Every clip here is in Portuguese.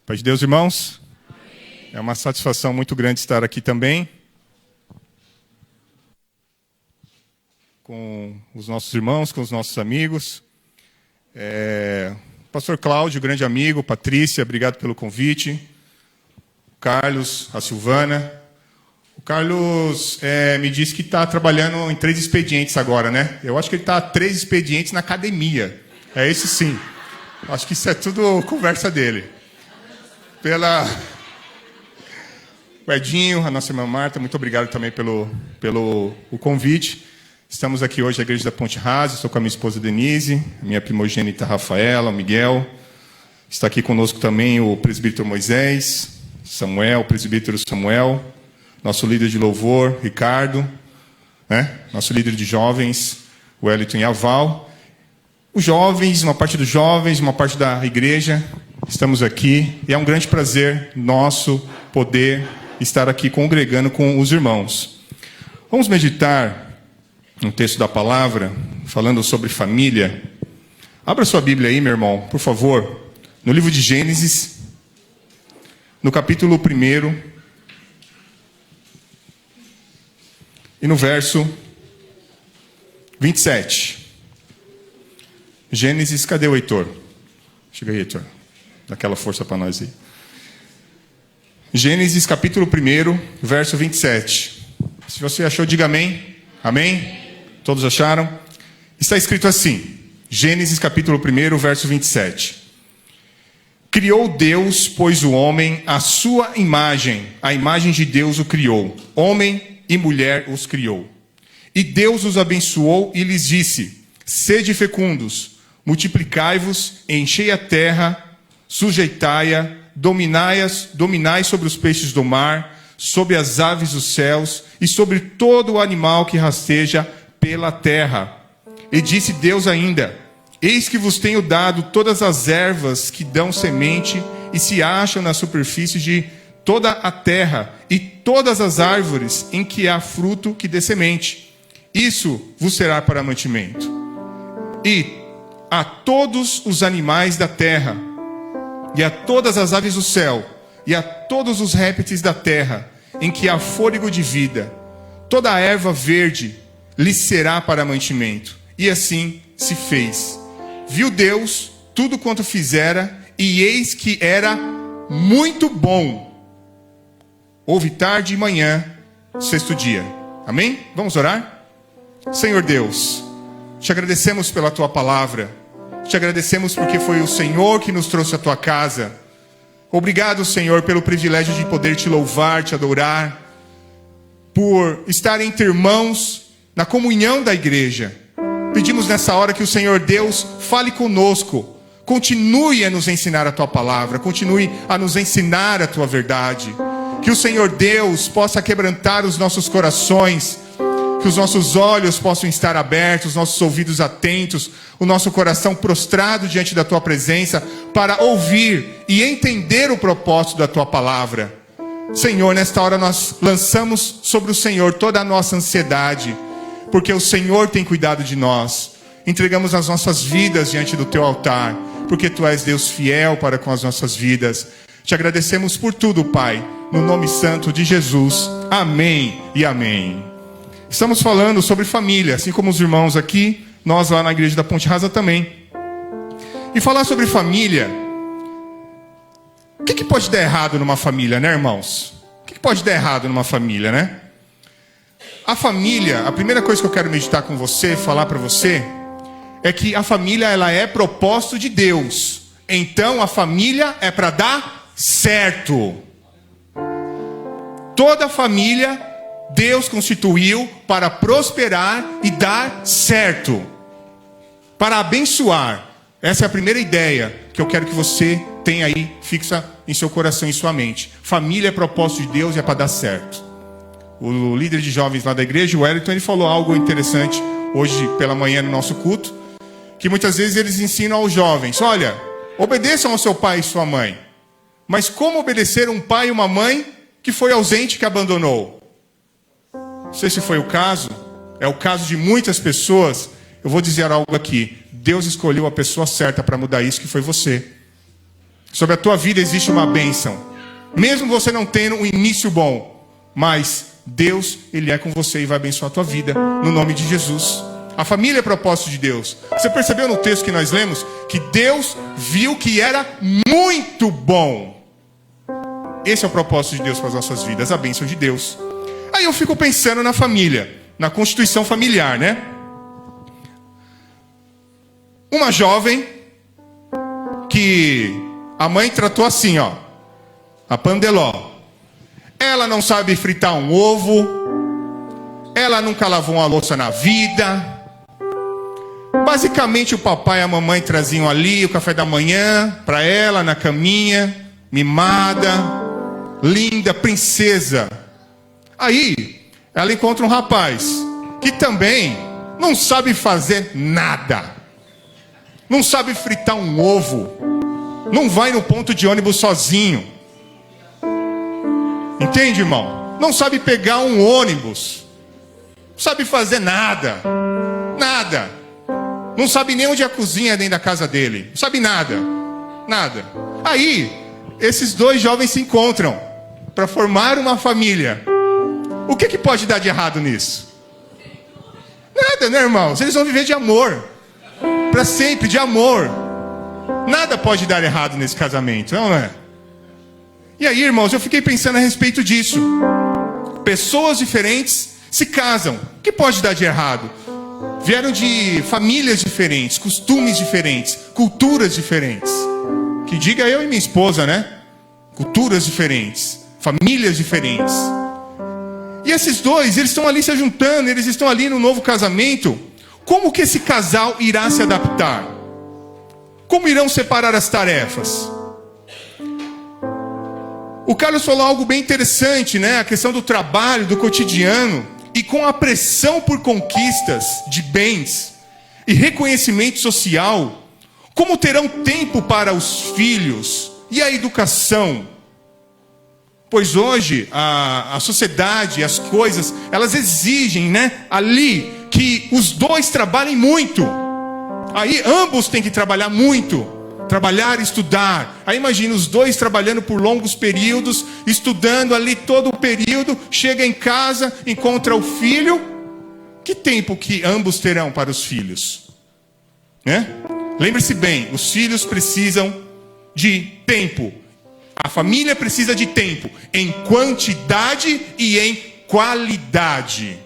Paz de Deus, irmãos. É uma satisfação muito grande estar aqui também com os nossos irmãos, com os nossos amigos. Pastor Cláudio, grande amigo, Patrícia, obrigado pelo convite. O Carlos, a Silvana. O Carlos me disse que está trabalhando em 3 expedientes agora, né? Eu acho que ele está 3 expedientes na academia. É esse sim. Acho que isso é tudo conversa dele. O Edinho, a nossa irmã Marta, muito obrigado também pelo convite. Estamos aqui hoje na Igreja da Ponte Rasa, estou com a minha esposa Denise, a minha primogênita Rafaela, o Miguel. Está aqui conosco também o presbítero Moisés, Samuel, o presbítero Samuel, nosso líder de louvor, Ricardo, né? Nosso líder de jovens, o Wellington e Aval. Os jovens, uma parte dos jovens, uma parte da igreja, estamos aqui e é um grande prazer nosso poder estar aqui congregando com os irmãos. Vamos meditar no texto da palavra, falando sobre família. Abra sua Bíblia aí, meu irmão, por favor, no livro de Gênesis, no capítulo 1 e no verso 27. Gênesis, cadê o Heitor? Chega aí, Heitor. Dá aquela força para nós aí. Gênesis, capítulo 1, verso 27. Se você achou, diga amém. Amém? Todos acharam? Está escrito assim. Gênesis, capítulo 1, verso 27. Criou Deus, pois, o homem à sua imagem. A imagem de Deus o criou. Homem e mulher os criou. E Deus os abençoou e lhes disse: sede fecundos, multiplicai-vos, enchei a terra, sujeitai-a, dominai sobre os peixes do mar, sobre as aves dos céus e sobre todo o animal que rasteja pela terra. E disse Deus ainda: eis que vos tenho dado todas as ervas que dão semente e se acham na superfície de toda a terra, e todas as árvores em que há fruto que dê semente. Isso vos será para mantimento. E a todos os animais da terra, e a todas as aves do céu, e a todos os répteis da terra, em que há fôlego de vida, toda a erva verde lhes será para mantimento. E assim se fez. Viu Deus tudo quanto fizera, e eis que era muito bom. Houve tarde e manhã, 6º dia. Amém? Vamos orar? Senhor Deus, te agradecemos pela tua palavra. Te agradecemos porque foi o Senhor que nos trouxe à tua casa. Obrigado, Senhor, pelo privilégio de poder te louvar, te adorar, por estar entre irmãos na comunhão da igreja. Pedimos nessa hora que o Senhor Deus fale conosco, continue a nos ensinar a tua palavra, continue a nos ensinar a tua verdade. Que o Senhor Deus possa quebrantar os nossos corações, que os nossos olhos possam estar abertos, os nossos ouvidos atentos, o nosso coração prostrado diante da tua presença, para ouvir e entender o propósito da tua palavra. Senhor, nesta hora nós lançamos sobre o Senhor toda a nossa ansiedade, porque o Senhor tem cuidado de nós. Entregamos as nossas vidas diante do teu altar, porque tu és Deus fiel para com as nossas vidas. Te agradecemos por tudo, Pai, no nome santo de Jesus. Amém e amém. Estamos falando sobre família, assim como os irmãos aqui, nós lá na Igreja da Ponte Rasa também. E falar sobre família, o que pode dar errado numa família, né, irmãos? O que pode dar errado numa família, né? A família, a primeira coisa que eu quero meditar com você, falar para você, é que a família, ela é propósito de Deus. Então a família é para dar certo. Toda família Deus constituiu para prosperar e dar certo, para abençoar. Essa é a primeira ideia que eu quero que você tenha aí, fixa em seu coração e em sua mente. Família é propósito de Deus e é para dar certo. O líder de jovens lá da igreja, o Wellington, ele falou algo interessante hoje pela manhã no nosso culto, que muitas vezes eles ensinam aos jovens: olha, obedeçam ao seu pai e sua mãe. Mas como obedecer um pai e uma mãe que foi ausente, que abandonou? Não sei se foi o caso, é o caso de muitas pessoas. Eu vou dizer algo aqui: Deus escolheu a pessoa certa para mudar isso, que foi você. Sobre a tua vida existe uma bênção. Mesmo você não tendo um início bom. Mas Deus, Ele é com você e vai abençoar a tua vida. No nome de Jesus. A família é propósito de Deus. Você percebeu no texto que nós lemos? Que Deus viu que era muito bom. Esse é o propósito de Deus para as nossas vidas. A bênção de Deus. Aí eu fico pensando na família. Na constituição familiar, né? Uma jovem que a mãe tratou assim, ó. A Pandeló. Ela não sabe fritar um ovo. Ela nunca lavou uma louça na vida. Basicamente o papai e a mamãe traziam ali o café da manhã para ela na caminha. Mimada. Linda, princesa. Aí ela encontra um rapaz que também não sabe fazer nada. Não sabe fritar um ovo. Não vai no ponto de ônibus sozinho. Entende, irmão? Não sabe pegar um ônibus. Não sabe fazer nada. Nada. Não sabe nem onde é a cozinha dentro da casa dele. Não sabe nada. Nada. Aí, esses dois jovens se encontram para formar uma família. O que pode dar de errado nisso? Nada, né, irmãos? Eles vão viver de amor. Para sempre, de amor. Nada pode dar errado nesse casamento, não é? E aí, irmãos, eu fiquei pensando a respeito disso. Pessoas diferentes se casam. O que pode dar de errado? Vieram de famílias diferentes, costumes diferentes, culturas diferentes. Que diga eu e minha esposa, né? Culturas diferentes, famílias diferentes. E esses dois, eles estão ali se juntando, eles estão ali no novo casamento. Como que esse casal irá se adaptar? Como irão separar as tarefas? O Carlos falou algo bem interessante, né? A questão do trabalho, do cotidiano. E com a pressão por conquistas de bens e reconhecimento social, como terão tempo para os filhos e a educação? Pois hoje a sociedade, as coisas, elas exigem, né, ali que os dois trabalhem muito. Aí ambos têm que trabalhar muito. Trabalhar e estudar. Aí imagina os dois trabalhando por longos períodos, estudando ali todo o período, chega em casa, encontra o filho. Que tempo que ambos terão para os filhos? Né? Lembre-se bem, os filhos precisam de tempo. A família precisa de tempo, em quantidade e em qualidade.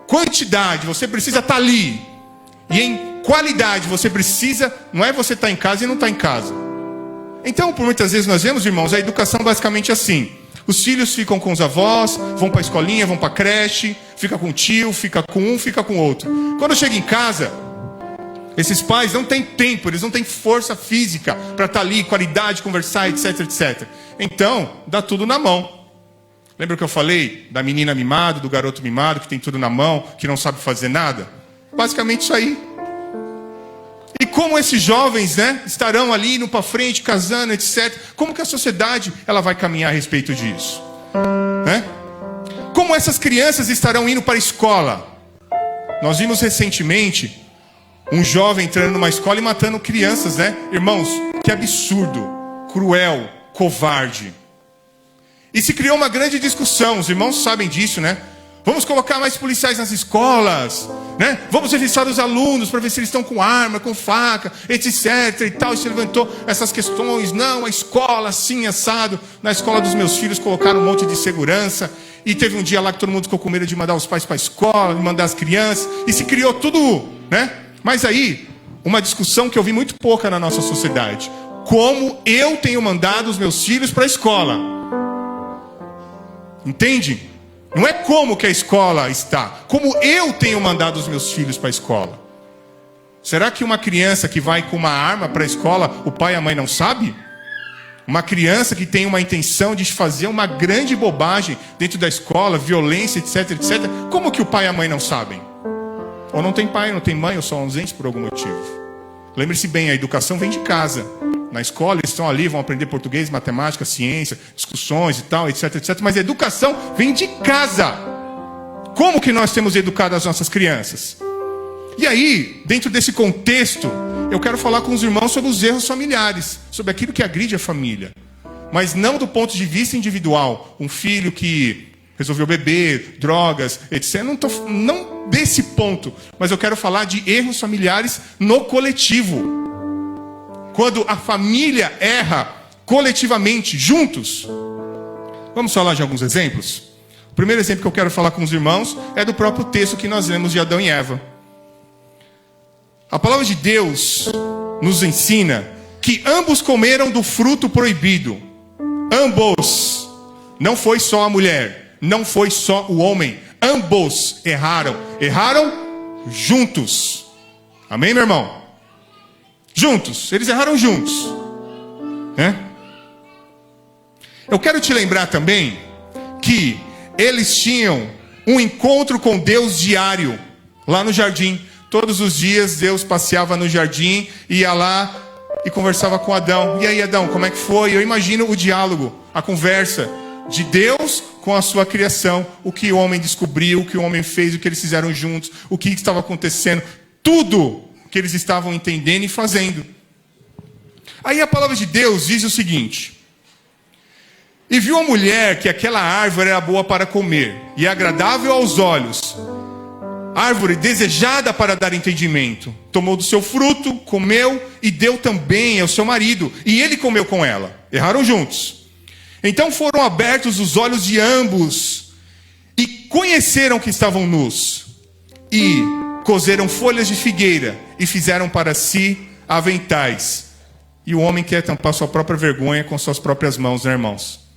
Quantidade, você precisa estar ali. E em qualidade, você precisa, não é você estar em casa e não estar em casa. Então, por muitas vezes nós vemos, irmãos, a educação basicamente assim. Os filhos ficam com os avós, vão para a escolinha, vão para a creche, fica com o tio, fica com um, fica com o outro. Quando chega em casa, esses pais não têm tempo, eles não têm força física para estar ali, qualidade, conversar, etc, etc. Então, dá tudo na mão. Lembra que eu falei da menina mimada, do garoto mimado, que tem tudo na mão, que não sabe fazer nada? Basicamente isso aí. E como esses jovens, né, estarão ali indo para frente, casando, etc. Como que a sociedade ela vai caminhar a respeito disso? Né? Como essas crianças estarão indo para a escola? Nós vimos recentemente um jovem entrando numa escola e matando crianças, né? Irmãos, que absurdo, cruel, covarde. E se criou uma grande discussão, os irmãos sabem disso, né? Vamos colocar mais policiais nas escolas, né? Vamos registrar os alunos para ver se eles estão com arma, com faca, etc. e tal. E se levantou essas questões. Não, a escola assim, assado. Na escola dos meus filhos colocaram um monte de segurança. E teve um dia lá que todo mundo ficou com medo de mandar os pais para a escola, de mandar as crianças. E se criou tudo, né? Mas aí, uma discussão que eu vi muito pouca na nossa sociedade. Como eu tenho mandado os meus filhos para a escola? Entende? Não é como que a escola está, como eu tenho mandado os meus filhos para a escola. Será que uma criança que vai com uma arma para a escola, o pai e a mãe não sabem? Uma criança que tem uma intenção de fazer uma grande bobagem dentro da escola, violência, etc, etc. Como que o pai e a mãe não sabem? Ou não tem pai, não tem mãe, ou são ausentes por algum motivo. Lembre-se bem, a educação vem de casa. Na escola eles estão ali, vão aprender português, matemática, ciência, discussões e tal, etc, etc. Mas a educação vem de casa. Como que nós temos educado as nossas crianças? E aí, dentro desse contexto, eu quero falar com os irmãos sobre os erros familiares, sobre aquilo que agride a família. Mas não do ponto de vista individual. Um filho que resolveu beber, drogas, etc. Não desse ponto. Mas eu quero falar de erros familiares no coletivo. Quando a família erra coletivamente, juntos. Vamos falar de alguns exemplos? O primeiro exemplo que eu quero falar com os irmãos é do próprio texto que nós lemos de Adão e Eva. A palavra de Deus nos ensina que ambos comeram do fruto proibido. Ambos. Não foi só a mulher. Não foi só o homem. Ambos erraram. Erraram juntos. Amém, meu irmão? Juntos. Eles erraram juntos. Eu quero te lembrar também que eles tinham um encontro com Deus diário. Lá no jardim. Todos os dias Deus passeava no jardim, ia lá e conversava com Adão. E aí, Adão, como é que foi? Eu imagino o diálogo, a conversa de Deus com a sua criação. O que o homem descobriu, o que o homem fez, o que eles fizeram juntos, o que estava acontecendo. Tudo que eles estavam entendendo e fazendo. Aí a palavra de Deus diz o seguinte: e viu a mulher que aquela árvore era boa para comer e agradável aos olhos, árvore desejada para dar entendimento. Tomou do seu fruto, comeu e deu também ao seu marido, e ele comeu com ela. Erraram juntos. Então foram abertos os olhos de ambos e conheceram que estavam nus. E coseram folhas de figueira e fizeram para si aventais. E o homem quer tampar sua própria vergonha com suas próprias mãos, né, irmãos?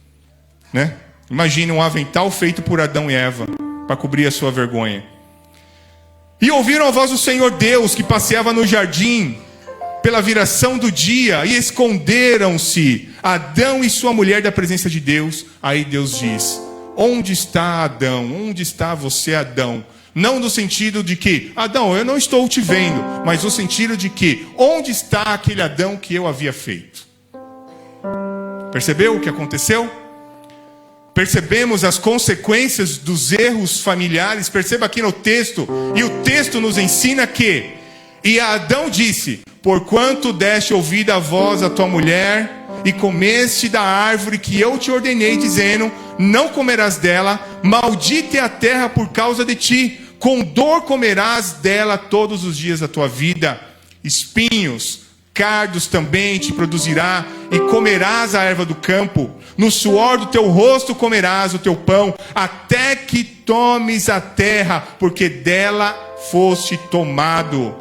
Imagine um avental feito por Adão e Eva para cobrir a sua vergonha. E ouviram a voz do Senhor Deus que passeava no jardim pela viração do dia, e esconderam-se Adão e sua mulher da presença de Deus. Aí Deus diz: onde está Adão? Onde está você, Adão? Não no sentido de que, Adão, eu não estou te vendo, mas no sentido de que, onde está aquele Adão que eu havia feito? Percebeu o que aconteceu? Percebemos as consequências dos erros familiares. Perceba aqui no texto. E o texto nos ensina que: e Adão disse: porquanto deste ouvida a voz a tua mulher, e comeste da árvore que eu te ordenei, dizendo: não comerás dela, maldita é a terra por causa de ti, com dor comerás dela todos os dias da tua vida. Espinhos, cardos também te produzirá, e comerás a erva do campo. No suor do teu rosto comerás o teu pão, até que tomes a terra, porque dela foste tomado.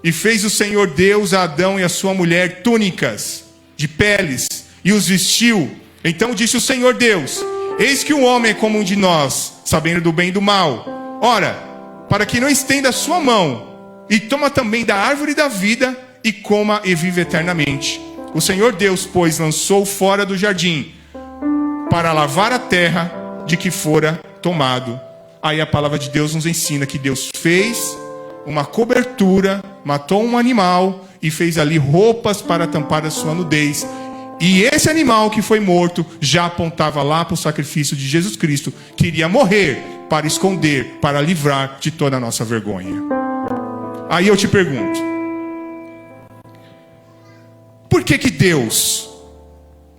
E fez o Senhor Deus a Adão e a sua mulher túnicas de peles, e os vestiu. Então disse o Senhor Deus: eis que o homem é como um de nós, sabendo do bem e do mal. Ora, para que não estenda a sua mão, e toma também da árvore da vida, e coma e vive eternamente. O Senhor Deus, pois, lançou fora do jardim, para lavar a terra de que fora tomado. Aí a palavra de Deus nos ensina que Deus fez uma cobertura, matou um animal e fez ali roupas para tampar a sua nudez. E esse animal que foi morto já apontava lá para o sacrifício de Jesus Cristo, que iria morrer para esconder, para livrar de toda a nossa vergonha. Aí eu te pergunto: por que Deus,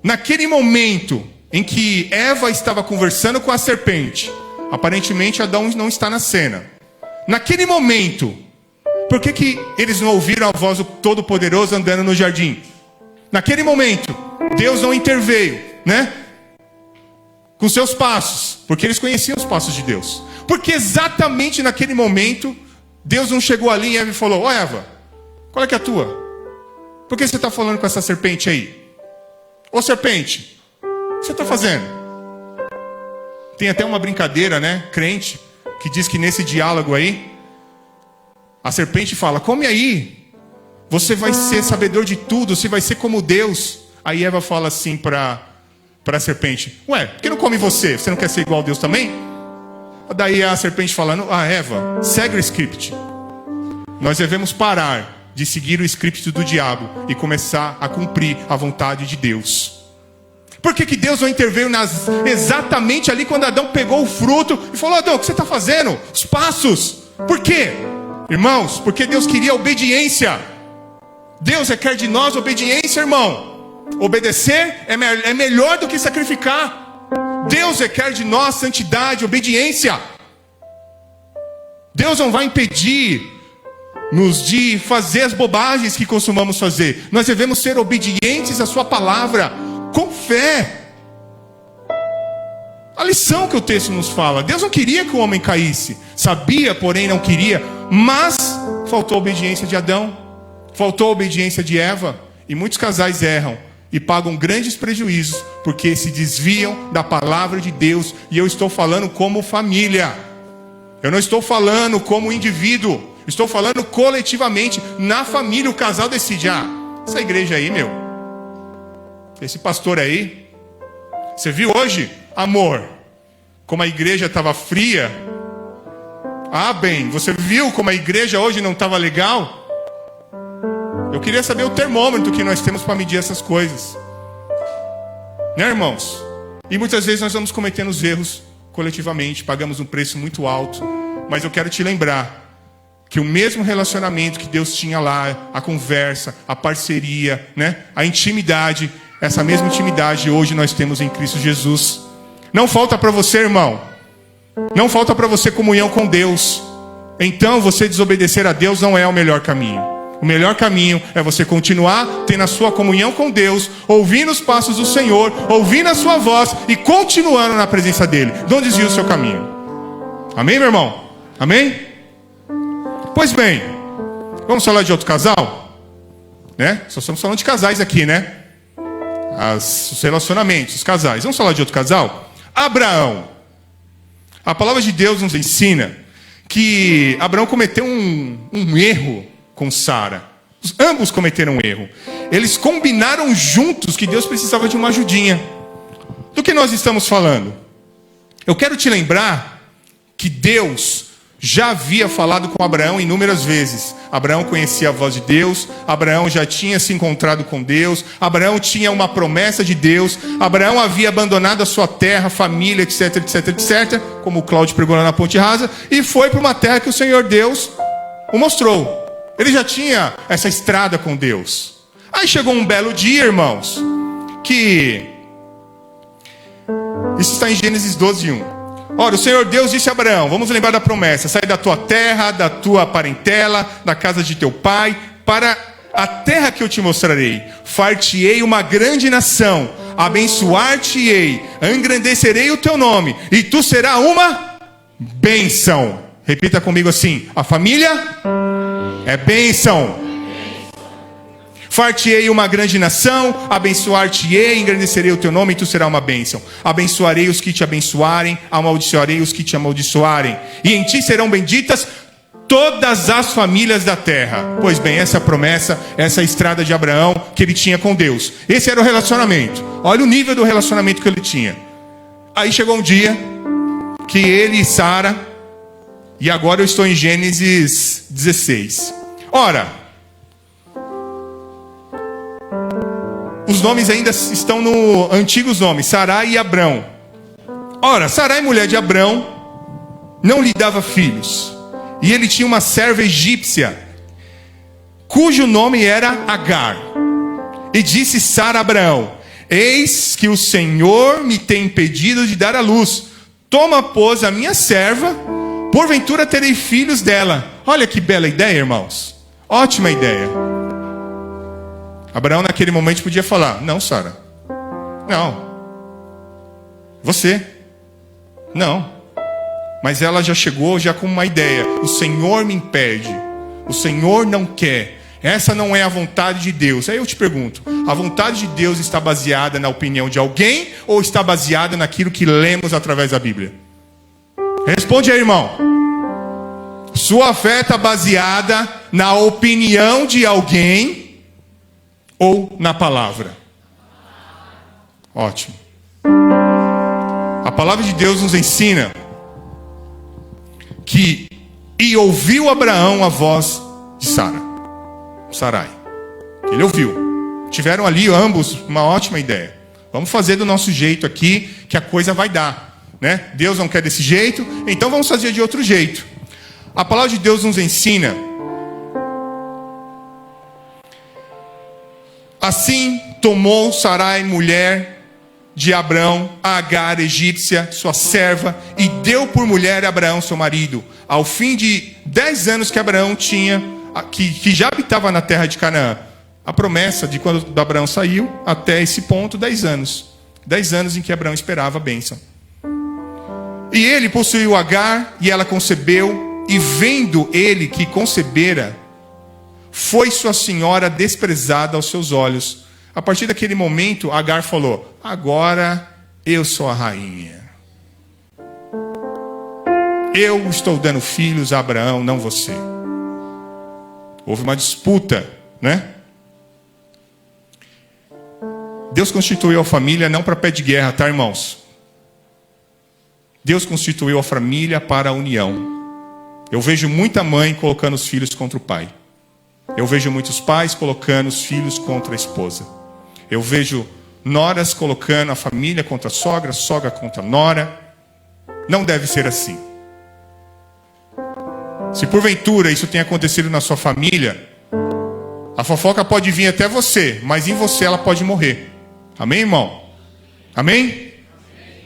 naquele momento em que Eva estava conversando com a serpente, aparentemente Adão não está na cena, naquele momento, por que eles não ouviram a voz do Todo-Poderoso andando no jardim? Naquele momento, Deus não interveio, com seus passos, porque eles conheciam os passos de Deus. Porque exatamente naquele momento, Deus não chegou ali e Eva falou: ó Eva, qual é que é a tua? Por que você está falando com essa serpente aí? Ô serpente, o que você está fazendo? Tem até uma brincadeira, crente, que diz que nesse diálogo aí, a serpente fala: come aí, você vai ser sabedor de tudo, você vai ser como Deus. Aí Eva fala assim para a serpente: ué, por que não come você? Você não quer ser igual a Deus também? Daí a serpente falando: Eva, segue o script. Nós devemos parar de seguir o script do diabo e começar a cumprir a vontade de Deus. Por que Deus não interveio exatamente ali quando Adão pegou o fruto e falou: Adão, o que você está fazendo? Os passos. Por quê? Irmãos, porque Deus queria obediência. Deus requer de nós obediência, irmão. Obedecer é melhor do que sacrificar. Deus requer de nós santidade, obediência. Deus não vai impedir-nos de fazer as bobagens que costumamos fazer. Nós devemos ser obedientes à sua palavra, com fé. A lição que o texto nos fala: Deus não queria que o homem caísse. Sabia, porém não queria. Mas faltou a obediência de Adão, faltou a obediência de Eva. E muitos casais erram e pagam grandes prejuízos, porque se desviam da palavra de Deus. E eu estou falando como família. Eu não estou falando como indivíduo. Estou falando coletivamente. Na família o casal decide: essa igreja aí, esse pastor aí, você viu hoje, amor, como a igreja estava fria? Bem, você viu como a igreja hoje não estava legal? Eu queria saber o termômetro que nós temos para medir essas coisas, né, irmãos? E muitas vezes nós vamos cometendo os erros coletivamente, pagamos um preço muito alto. Mas eu quero te lembrar que o mesmo relacionamento que Deus tinha lá, a conversa, a parceria, né, a intimidade, essa mesma intimidade hoje nós temos em Cristo Jesus. Não falta para você, irmão. Não falta para você comunhão com Deus. Então você desobedecer a Deus não é o melhor caminho. O melhor caminho é você continuar tendo a sua comunhão com Deus, ouvindo os passos do Senhor, ouvindo a sua voz e continuando na presença dEle. Não desvie o seu caminho. Amém, meu irmão? Amém? Pois bem, vamos falar de outro casal? Né? Só estamos falando de casais aqui, né? Os relacionamentos, os casais. Vamos falar de outro casal? Abraão. A palavra de Deus nos ensina que Abraão cometeu um erro com Sara. Ambos cometeram um erro. Eles combinaram juntos que Deus precisava de uma ajudinha. Do que nós estamos falando? Eu quero te lembrar que Deus já havia falado com Abraão inúmeras vezes. Abraão conhecia a voz de Deus. Abraão já tinha se encontrado com Deus. Abraão tinha uma promessa de Deus. Abraão havia abandonado a sua terra, família, etc, etc, etc. Como o Cláudio pregou lá na Ponte Rasa. E foi para uma terra que o Senhor Deus o mostrou. Ele já tinha essa estrada com Deus. Aí chegou um belo dia, irmãos, que... Isso está em Gênesis 12:1. Ora, o Senhor Deus disse a Abraão, vamos lembrar da promessa: sai da tua terra, da tua parentela, da casa de teu pai, para a terra que eu te mostrarei. Far-te-ei uma grande nação, abençoar-te-ei, engrandecerei o teu nome, e tu serás uma bênção. Repita comigo assim: a família é bênção. Far-te-ei uma grande nação, abençoar-te-ei, engrandecerei o teu nome e tu serás uma bênção. Abençoarei os que te abençoarem, amaldiçoarei os que te amaldiçoarem. E em ti serão benditas todas as famílias da terra. Pois bem, essa promessa, essa estrada de Abraão que ele tinha com Deus. Esse era o relacionamento. Olha o nível do relacionamento que ele tinha. Aí chegou um dia que ele e Sara, e agora eu estou em Gênesis 16. Ora, os nomes ainda estão no antigos nomes, Sarai e Abrão. Ora, Sarai, mulher de Abrão, não lhe dava filhos. E ele tinha uma serva egípcia, cujo nome era Agar. E disse Sara a Abraão: eis que o Senhor me tem impedido de dar à luz. Toma, pois, a minha serva, porventura terei filhos dela. Olha que bela ideia, irmãos. Ótima ideia. Abraão naquele momento podia falar: não, Sara, não. Você, não. Mas ela já chegou já com uma ideia: o Senhor me impede, o Senhor não quer, essa não é a vontade de Deus. Aí eu te pergunto: a vontade de Deus está baseada na opinião de alguém ou está baseada naquilo que lemos através da Bíblia? Responde aí, irmão. Sua fé está baseada na opinião de alguém ou na palavra? Ótimo. A palavra de Deus nos ensina que e ouviu Abraão a voz de Sarai. Ele ouviu. Tiveram ali ambos uma ótima ideia. Vamos fazer do nosso jeito aqui que a coisa vai dar, né? Deus não quer desse jeito, então vamos fazer de outro jeito. A palavra de Deus nos ensina. Assim tomou Sarai, mulher de Abrão, a Agar, egípcia, sua serva, e deu por mulher a Abraão, seu marido, ao fim de 10 anos que Abraão tinha, que já habitava na terra de Canaã. A promessa de quando Abraão saiu até esse ponto, 10 anos. 10 anos em que Abraão esperava a bênção. E ele possuiu Agar, e ela concebeu, e vendo ele que concebera, foi sua senhora desprezada aos seus olhos. A partir daquele momento, Agar falou: agora eu sou a rainha. Eu estou dando filhos a Abraão, não você. Houve uma disputa, né? Deus constituiu a família não para pé de guerra, tá, irmãos? Deus constituiu a família para a união. Eu vejo muita mãe colocando os filhos contra o pai. Eu vejo muitos pais colocando os filhos contra a esposa. Eu vejo noras colocando a família contra a sogra, sogra contra a nora. Não deve ser assim. Se porventura isso tenha acontecido na sua família, a fofoca pode vir até você, mas em você ela pode morrer. Amém, irmão? Amém?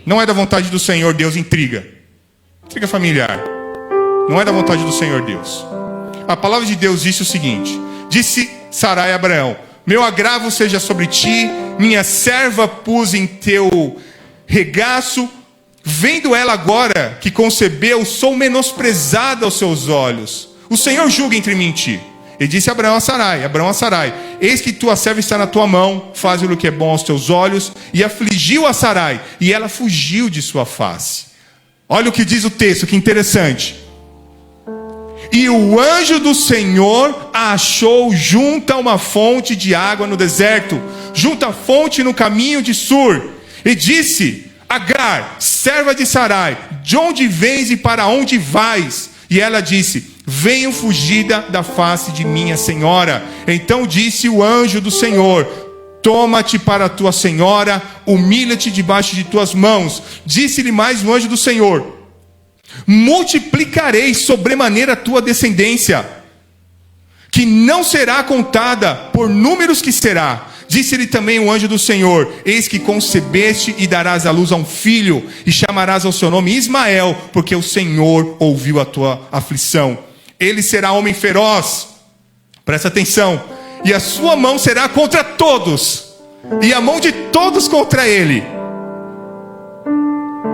Não é da vontade do Senhor Deus intriga. Intriga familiar. Não é da vontade do Senhor Deus. A palavra de Deus disse o seguinte: disse Sarai a Abraão: meu agravo seja sobre ti, minha serva pus em teu regaço. Vendo ela agora que concebeu, sou menosprezada aos seus olhos. O Senhor julga entre mim e ti. E disse Abraão a Sarai: eis que tua serva está na tua mão, faz o que é bom aos teus olhos. E afligiu a Sarai, e ela fugiu de sua face. Olha o que diz o texto, que interessante. E o anjo do Senhor a achou junto a uma fonte de água no deserto, junto à fonte no caminho de Sur. E disse: Agar, serva de Sarai, de onde vens e para onde vais? E ela disse: venho fugida da face de minha senhora. Então disse o anjo do Senhor: toma-te para a tua senhora, humilha-te debaixo de tuas mãos. Disse-lhe mais o anjo do Senhor: multiplicarei sobremaneira a tua descendência, que não será contada por números que será. Disse-lhe também o anjo do Senhor: eis que concebeste e darás à luz a um filho, e chamarás ao seu nome Ismael, porque o Senhor ouviu a tua aflição. Ele será homem feroz, presta atenção, e a sua mão será contra todos, e a mão de todos contra ele.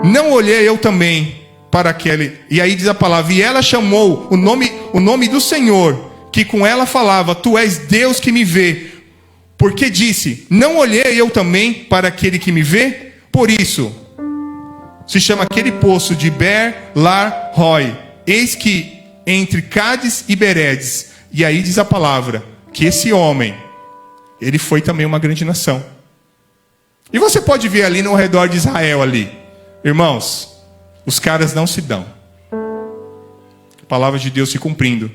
Não olhei eu também para aquele. E aí diz a palavra: e ela chamou o nome do Senhor, que com ela falava: tu és Deus que me vê. Porque disse: não olhei eu também para aquele que me vê? Por isso se chama aquele poço de Ber-Lar-Roi. Eis que entre Cádiz e Beredes. E aí diz a palavra que esse homem, ele foi também uma grande nação. E você pode ver ali no redor de Israel ali, irmãos, os caras não se dão. A palavra de Deus se cumprindo.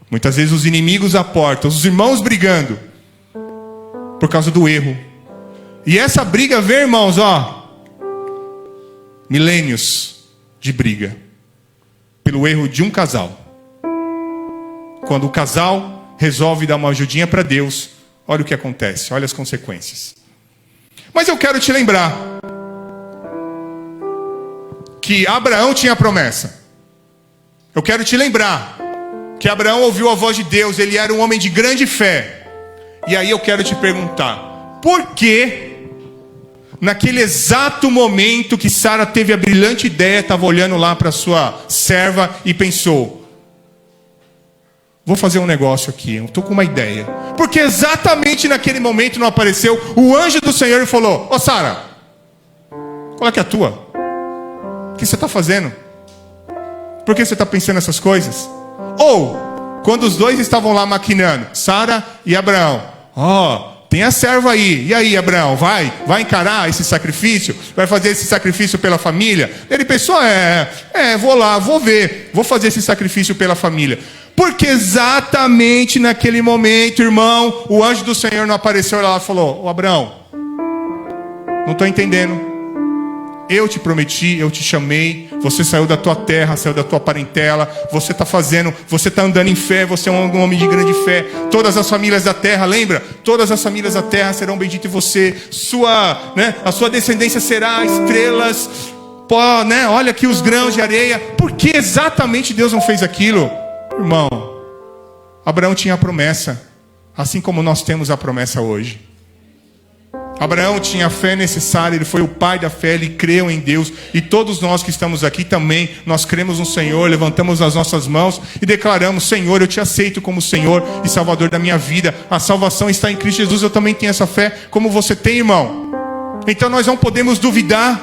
Muitas vezes os inimigos à porta, os irmãos brigando por causa do erro. E essa briga vem, irmãos, milênios de briga pelo erro de um casal. Quando o casal resolve dar uma ajudinha para Deus, olha o que acontece, olha as consequências. Mas eu quero te lembrar que Abraão tinha promessa. Eu quero te lembrar que Abraão ouviu a voz de Deus, ele era um homem de grande fé. E aí eu quero te perguntar: por que naquele exato momento que Sara teve a brilhante ideia, estava olhando lá para sua serva e pensou: vou fazer um negócio aqui, eu estou com uma ideia. Porque exatamente naquele momento não apareceu o anjo do Senhor e falou: ô Sara, qual é que é a tua? O que você está fazendo? Por que você está pensando essas coisas? Ou, quando os dois estavam lá maquinando, Sara e Abraão: tem a serva aí. E aí, Abraão, vai encarar esse sacrifício? Vai fazer esse sacrifício pela família? Ele pensou: vou lá, vou ver, vou fazer esse sacrifício pela família. Porque exatamente naquele momento, irmão, o anjo do Senhor não apareceu lá e falou: ô Abraão, não estou entendendo. Eu te prometi, eu te chamei, você saiu da tua terra, saiu da tua parentela, você está andando em fé, você é um homem de grande fé. Todas as famílias da terra, lembra? Todas as famílias da terra serão benditas em você. A sua descendência será estrelas, pó, né? Olha aqui os grãos de areia. Por que exatamente Deus não fez aquilo? Irmão, Abraão tinha a promessa, assim como nós temos a promessa hoje. Abraão tinha a fé necessária, ele foi o pai da fé, ele creu em Deus. E todos nós que estamos aqui também, nós cremos no Senhor, levantamos as nossas mãos e declaramos: Senhor, eu te aceito como Senhor e Salvador da minha vida. A salvação está em Cristo Jesus, eu também tenho essa fé como você tem, irmão. Então nós não podemos duvidar.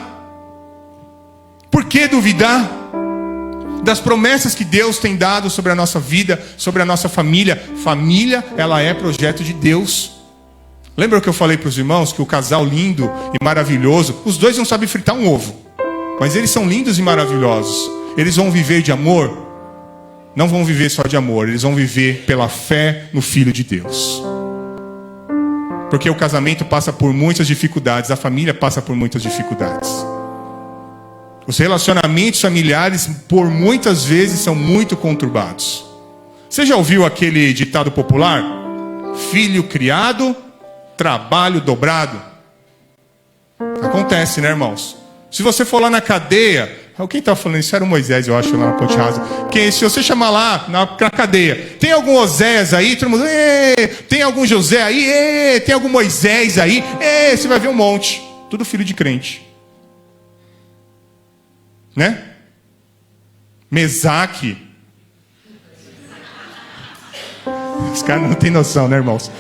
Por que duvidar das promessas que Deus tem dado sobre a nossa vida, sobre a nossa família? Família, ela é projeto de Deus. Lembra que eu falei para os irmãos que o casal lindo e maravilhoso, os dois não sabem fritar um ovo, mas eles são lindos e maravilhosos. Eles vão viver de amor? Não vão viver só de amor, eles vão viver pela fé no Filho de Deus. Porque o casamento passa por muitas dificuldades, a família passa por muitas dificuldades. Os relacionamentos familiares, por muitas vezes, são muito conturbados. Você já ouviu aquele ditado popular? Filho criado, trabalho dobrado. Acontece, né, irmãos? Se você for lá na cadeia, quem estava falando isso? Era o Moisés, eu acho, lá na Ponte Rasa. Que se você chamar lá na cadeia, tem algum Oséias aí? Todo mundo, tem algum José aí? Tem algum Moisés aí? Você vai ver um monte. Tudo filho de crente. Né? Mesaque. Os caras não têm noção, né, irmãos?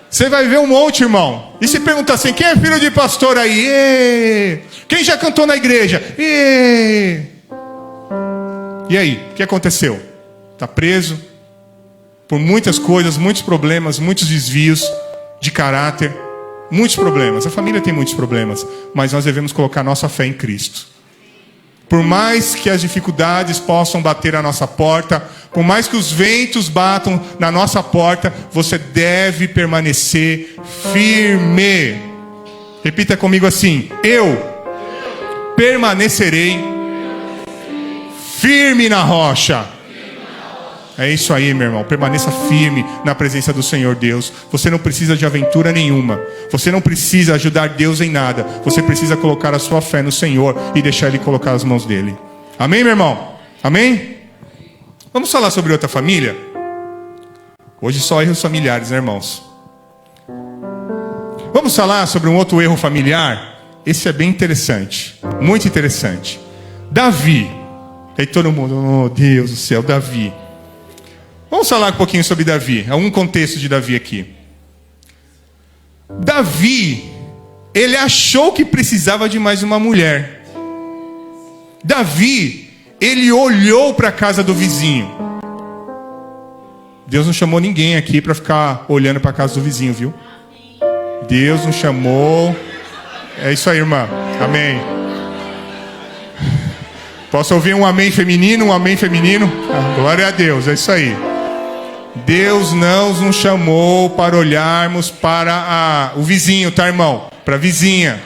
Você vai ver um monte, irmão. E se perguntar assim: quem é filho de pastor aí? Quem já cantou na igreja? E aí, o que aconteceu? Está preso por muitas coisas, muitos problemas, muitos desvios de caráter, muitos problemas. A família tem muitos problemas, mas nós devemos colocar nossa fé em Cristo. Por mais que as dificuldades possam bater à nossa porta, por mais que os ventos batam na nossa porta, você deve permanecer firme. Repita comigo assim: eu permanecerei firme na rocha. É isso aí, meu irmão. Permaneça firme na presença do Senhor Deus. Você não precisa de aventura nenhuma. Você não precisa ajudar Deus em nada. Você precisa colocar a sua fé no Senhor e deixar Ele colocar as mãos dele. Amém, meu irmão? Amém? Vamos falar sobre outra família? Hoje só erros familiares, né, irmãos? Vamos falar sobre um outro erro familiar? Esse é bem interessante. Muito interessante. Davi. Aí todo mundo, oh Deus do céu, Davi. Vamos falar um pouquinho sobre Davi. Algum contexto de Davi aqui. Davi, ele achou que precisava de mais uma mulher. Davi, ele olhou para a casa do vizinho. Deus não chamou ninguém aqui para ficar olhando para a casa do vizinho, viu? Deus não chamou. É isso aí, irmã. Amém. Posso ouvir um amém feminino? Um amém feminino? Glória a Deus, é isso aí. Deus não nos chamou para olharmos para o vizinho, tá, irmão? Para a vizinha.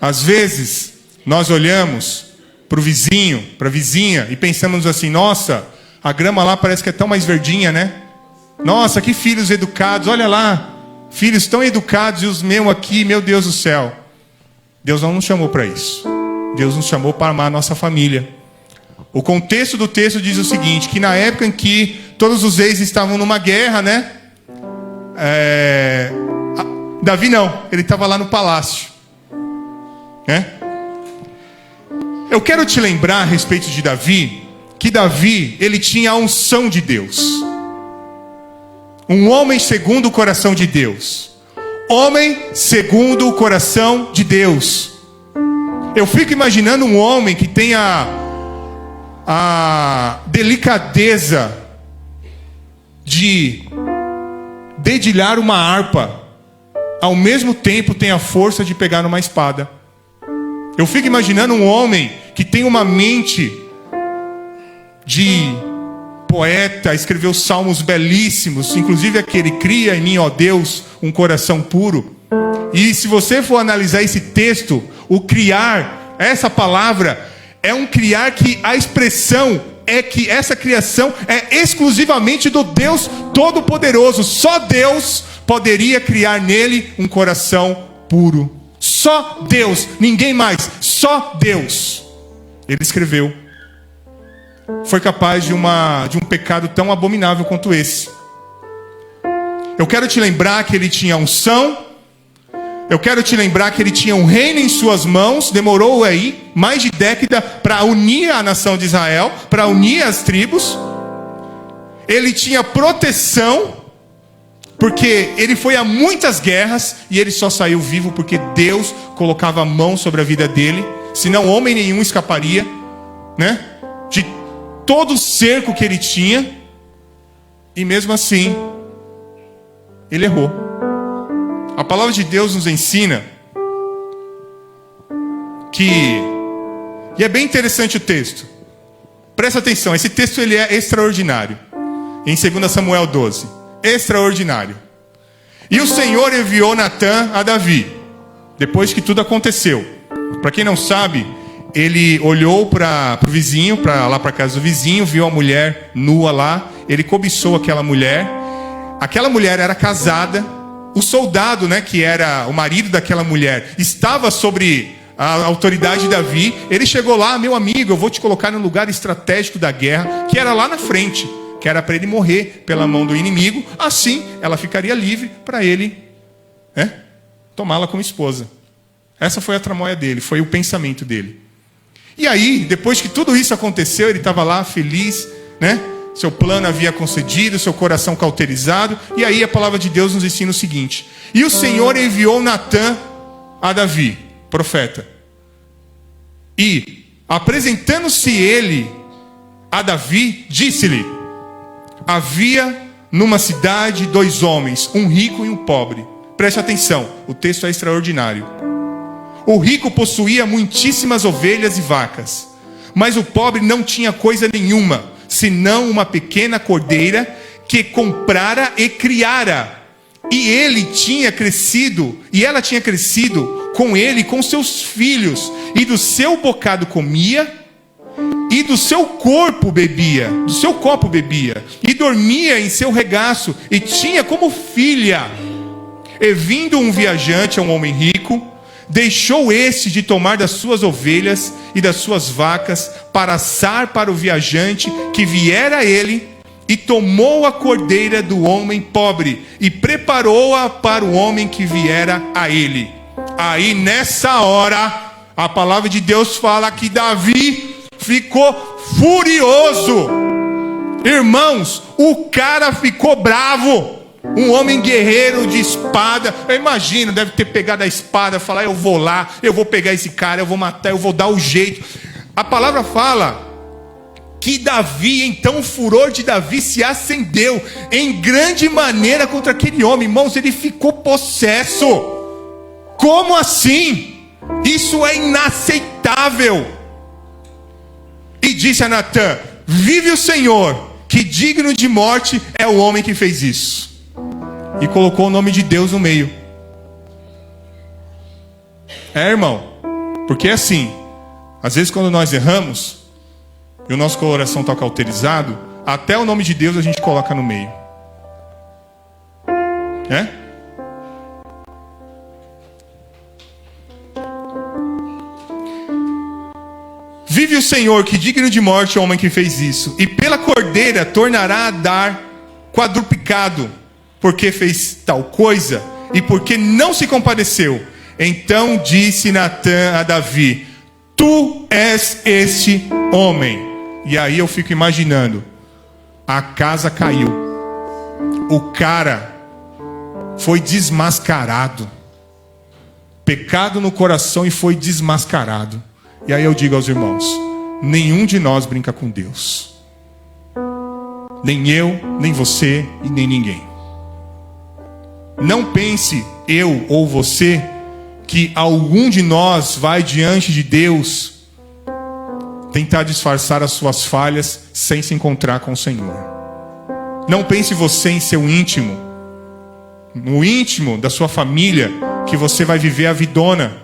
Às vezes, nós olhamos para o vizinho, para a vizinha, e pensamos assim: nossa, a grama lá parece que é tão mais verdinha, né? Nossa, que filhos educados, olha lá. Filhos tão educados e os meus aqui, meu Deus do céu. Deus não nos chamou para isso. Deus nos chamou para amar a nossa família. O contexto do texto diz o seguinte: que na época em que todos os reis estavam numa guerra, né? Davi não, ele estava lá no palácio, né? Eu quero te lembrar a respeito de Davi, que Davi, ele tinha a unção de Deus. Um homem segundo o coração de Deus. Homem segundo o coração de Deus. Eu fico imaginando um homem que tenha a delicadeza de dedilhar uma harpa, ao mesmo tempo tem a força de pegar numa espada. Eu fico imaginando um homem que tem uma mente de poeta, escreveu salmos belíssimos, inclusive aquele: cria em mim, ó Deus, um coração puro. E se você for analisar esse texto, o criar, essa palavra, é um criar que a expressão é que essa criação é exclusivamente do Deus Todo-Poderoso. Só Deus poderia criar nele um coração puro. Só Deus, ninguém mais, só Deus. Ele escreveu. Foi capaz de um pecado tão abominável quanto esse. Eu quero te lembrar que ele tinha unção. Eu quero te lembrar que ele tinha um reino em suas mãos. Demorou aí mais de década para unir a nação de Israel, para unir as tribos. Ele tinha proteção, porque ele foi a muitas guerras e ele só saiu vivo porque Deus colocava a mão sobre a vida dele. Senão homem nenhum escaparia, né? De todo o cerco que ele tinha. E mesmo assim, ele errou. A palavra de Deus nos ensina que... E é bem interessante o texto. Presta atenção, esse texto ele é extraordinário. Em 2 Samuel 12. Extraordinário. E o Senhor enviou Natã a Davi. Depois que tudo aconteceu. Para quem não sabe, ele olhou para o vizinho, lá para a casa do vizinho, viu a mulher nua lá. Ele cobiçou aquela mulher. Aquela mulher era casada. O soldado, né, que era o marido daquela mulher, estava sobre a autoridade de Davi. Ele chegou lá: meu amigo, eu vou te colocar no lugar estratégico da guerra, que era lá na frente, que era para ele morrer pela mão do inimigo. Assim, ela ficaria livre para ele, né, tomá-la como esposa. Essa foi a tramóia dele, foi o pensamento dele. E aí, depois que tudo isso aconteceu, ele estava lá feliz, né? Seu plano havia concedido, seu coração cauterizado. E aí a palavra de Deus nos ensina o seguinte: e o Senhor enviou Natã a Davi, profeta. E, apresentando-se ele a Davi, disse-lhe: havia numa cidade 2 homens, um rico e um pobre. Preste atenção, o texto é extraordinário. O rico possuía muitíssimas ovelhas e vacas, mas o pobre não tinha coisa nenhuma, senão uma pequena cordeira que comprara e criara. E ele tinha crescido, e ela tinha crescido com ele, com seus filhos, e do seu bocado comia, e do seu corpo bebia, do seu copo bebia, e dormia em seu regaço, e tinha como filha. E vindo um viajante a um homem rico, deixou este de tomar das suas ovelhas e das suas vacas para assar para o viajante que viera a ele, e tomou a cordeira do homem pobre e preparou-a para o homem que viera a ele. Aí nessa hora, a palavra de Deus fala que Davi ficou furioso. Irmãos, o cara ficou bravo. Um homem guerreiro de espada. Eu imagino, deve ter pegado a espada, falar: eu vou lá, eu vou pegar esse cara, eu vou matar, eu vou dar o jeito. A palavra fala que Davi, então o furor de Davi se acendeu em grande maneira contra aquele homem. Irmãos, ele ficou possesso. Como assim? Isso é inaceitável. E disse a Natã: vive o Senhor, que digno de morte é o homem que fez isso. E colocou o nome de Deus no meio. Irmão, porque assim, às vezes quando nós erramos e o nosso coração está cauterizado, até o nome de Deus a gente coloca no meio. Vive o Senhor, que digno de morte é o homem que fez isso, e pela cordeira tornará a dar quadruplicado, porque fez tal coisa e porque não se compadeceu. Então disse Natã a Davi: tu és este homem. E aí eu fico imaginando, a casa caiu, o cara foi desmascarado, pecado no coração e foi desmascarado. E aí eu digo aos irmãos: nenhum de nós brinca com Deus, nem eu, nem você e nem ninguém. Não pense, eu ou você, que algum de nós vai diante de Deus tentar disfarçar as suas falhas sem se encontrar com o Senhor. Não pense você em seu íntimo, no íntimo da sua família, que você vai viver a vidona.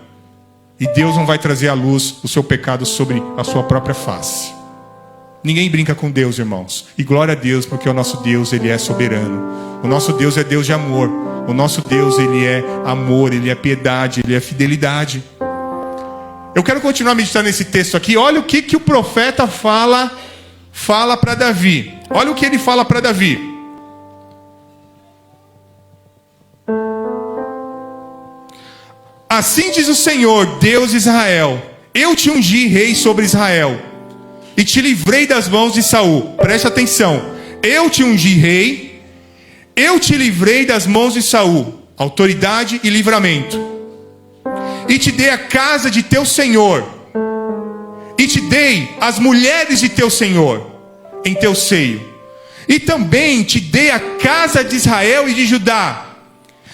E Deus não vai trazer à luz o seu pecado sobre a sua própria face. Ninguém brinca com Deus, irmãos. E glória a Deus, porque o nosso Deus, Ele é soberano. O nosso Deus é Deus de amor. O nosso Deus, Ele é amor, Ele é piedade, Ele é fidelidade. Eu quero continuar meditando nesse texto aqui. Olha o que o profeta fala para Davi. Olha o que ele fala para Davi. Assim diz o Senhor, Deus de Israel: eu te ungi rei sobre Israel, e te livrei das mãos de Saul. Preste atenção. Eu te ungi rei, eu te livrei das mãos de Saul. Autoridade e livramento. E te dei a casa de teu senhor, e te dei as mulheres de teu senhor em teu seio, e também te dei a casa de Israel e de Judá.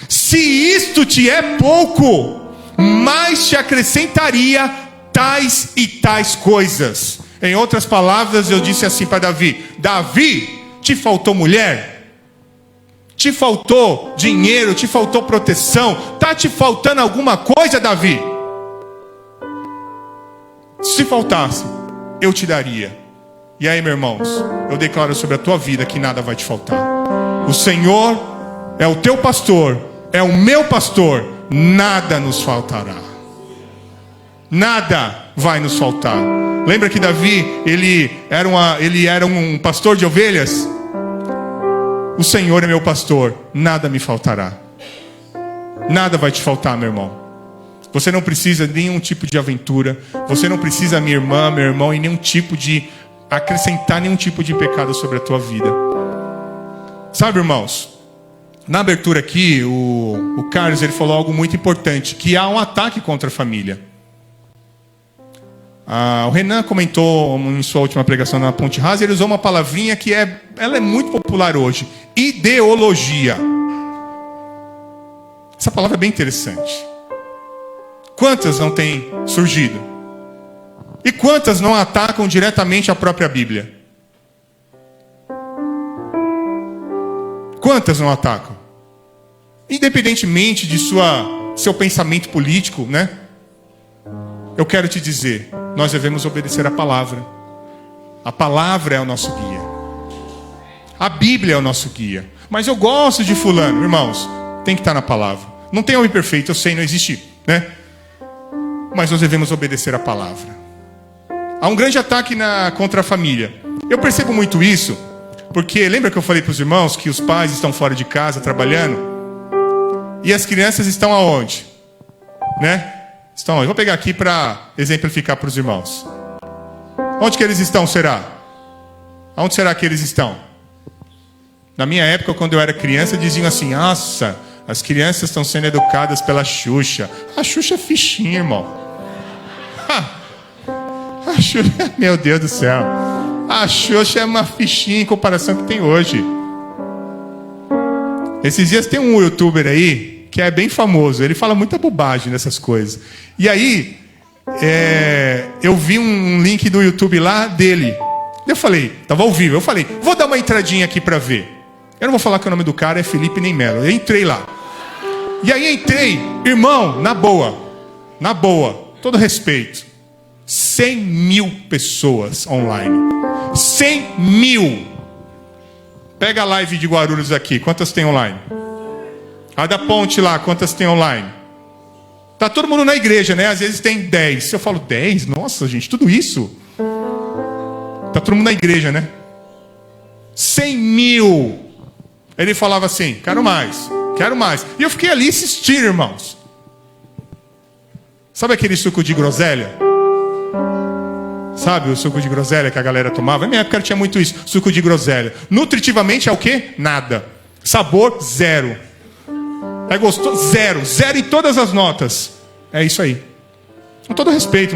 Se isto te é pouco, mais te acrescentaria tais e tais coisas. Em outras palavras, eu disse assim para Davi: Davi, te faltou mulher? Te faltou dinheiro? Te faltou proteção? Está te faltando alguma coisa, Davi? Se faltasse, eu te daria. E aí, meus irmãos, eu declaro sobre a tua vida que nada vai te faltar. O Senhor é o teu pastor, é o meu pastor, nada nos faltará. Nada vai nos faltar. Lembra que Davi, ele era um pastor de ovelhas? O Senhor é meu pastor, nada me faltará. Nada vai te faltar, meu irmão. Você não precisa de nenhum tipo de aventura. Você não precisa, minha irmã, meu irmão, em nenhum tipo de acrescentar nenhum tipo de pecado sobre a tua vida. Sabe, irmãos, na abertura aqui, o Carlos, ele falou algo muito importante, que há um ataque contra a família. O Renan comentou em sua última pregação na Ponte Rasa, ele usou uma palavrinha que ela é muito popular hoje: ideologia. Essa palavra é bem interessante. Quantas não têm surgido? E quantas não atacam diretamente a própria Bíblia? Quantas não atacam? Independentemente de seu pensamento político, né? Eu quero te dizer, nós devemos obedecer a palavra. A palavra é o nosso guia. A Bíblia é o nosso guia. Mas eu gosto de fulano, irmãos, tem que estar na palavra. Não tem homem perfeito, eu sei, não existe, né? Mas nós devemos obedecer a palavra. Há um grande ataque contra a família. Eu percebo muito isso, porque lembra que eu falei para os irmãos que os pais estão fora de casa trabalhando? E as crianças estão aonde? Né? Estão onde? Vou pegar aqui para exemplificar para os irmãos. Onde que eles estão, será? Onde será que eles estão? Na minha época, quando eu era criança, diziam assim: nossa, as crianças estão sendo educadas pela Xuxa. A Xuxa é fichinha, irmão. A Xuxa, meu Deus do céu. A Xuxa é uma fichinha em comparação com o que tem hoje. Esses dias tem um youtuber aí que é bem famoso. Ele fala muita bobagem nessas coisas. E aí, eu vi um link do YouTube lá dele. Eu falei, estava ao vivo. Eu falei, vou dar uma entradinha aqui para ver. Eu não vou falar que o nome do cara é Felipe nem Melo. Eu entrei lá. E aí entrei, irmão, na boa, todo respeito, 100 mil pessoas online. 100 mil. Pega a live de Guarulhos aqui, quantas tem online? A da Ponte lá, quantas tem online? Tá todo mundo na igreja, né? Às vezes tem 10. Eu falo 10? Nossa, gente, tudo isso? Tá todo mundo na igreja, né? 100 mil. Ele falava assim, quero mais. E eu fiquei ali assistindo, irmãos. Sabe aquele suco de groselha? Sabe o suco de groselha que a galera tomava? Na minha época tinha muito isso, suco de groselha. Nutritivamente é o quê? Nada. Sabor, zero. É gostoso? Zero. Zero em todas as notas. É isso aí. Com todo respeito.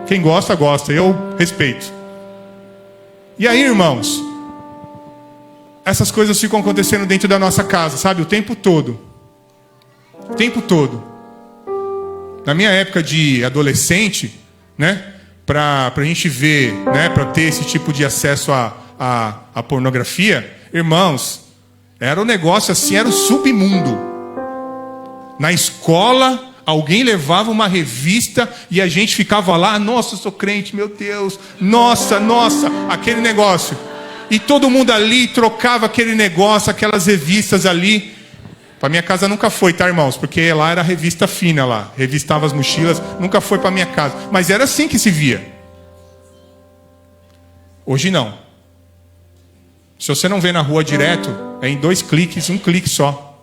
Quem gosta, gosta. Eu respeito. E aí, irmãos, essas coisas ficam acontecendo dentro da nossa casa, sabe? O tempo todo. O tempo todo. Na minha época de adolescente, né? Pra gente ver, né? Pra ter esse tipo de acesso à pornografia, irmãos, era um negócio assim, era o submundo. Na escola, alguém levava uma revista e a gente ficava lá, nossa, eu sou crente, meu Deus, nossa, aquele negócio. E todo mundo ali trocava aquele negócio, aquelas revistas ali. Para minha casa nunca foi, tá, irmãos? Porque lá era revista fina lá, revistava as mochilas, nunca foi para minha casa. Mas era assim que se via. Hoje não. Se você não vê na rua direto, é em 2 cliques, 1 clique só.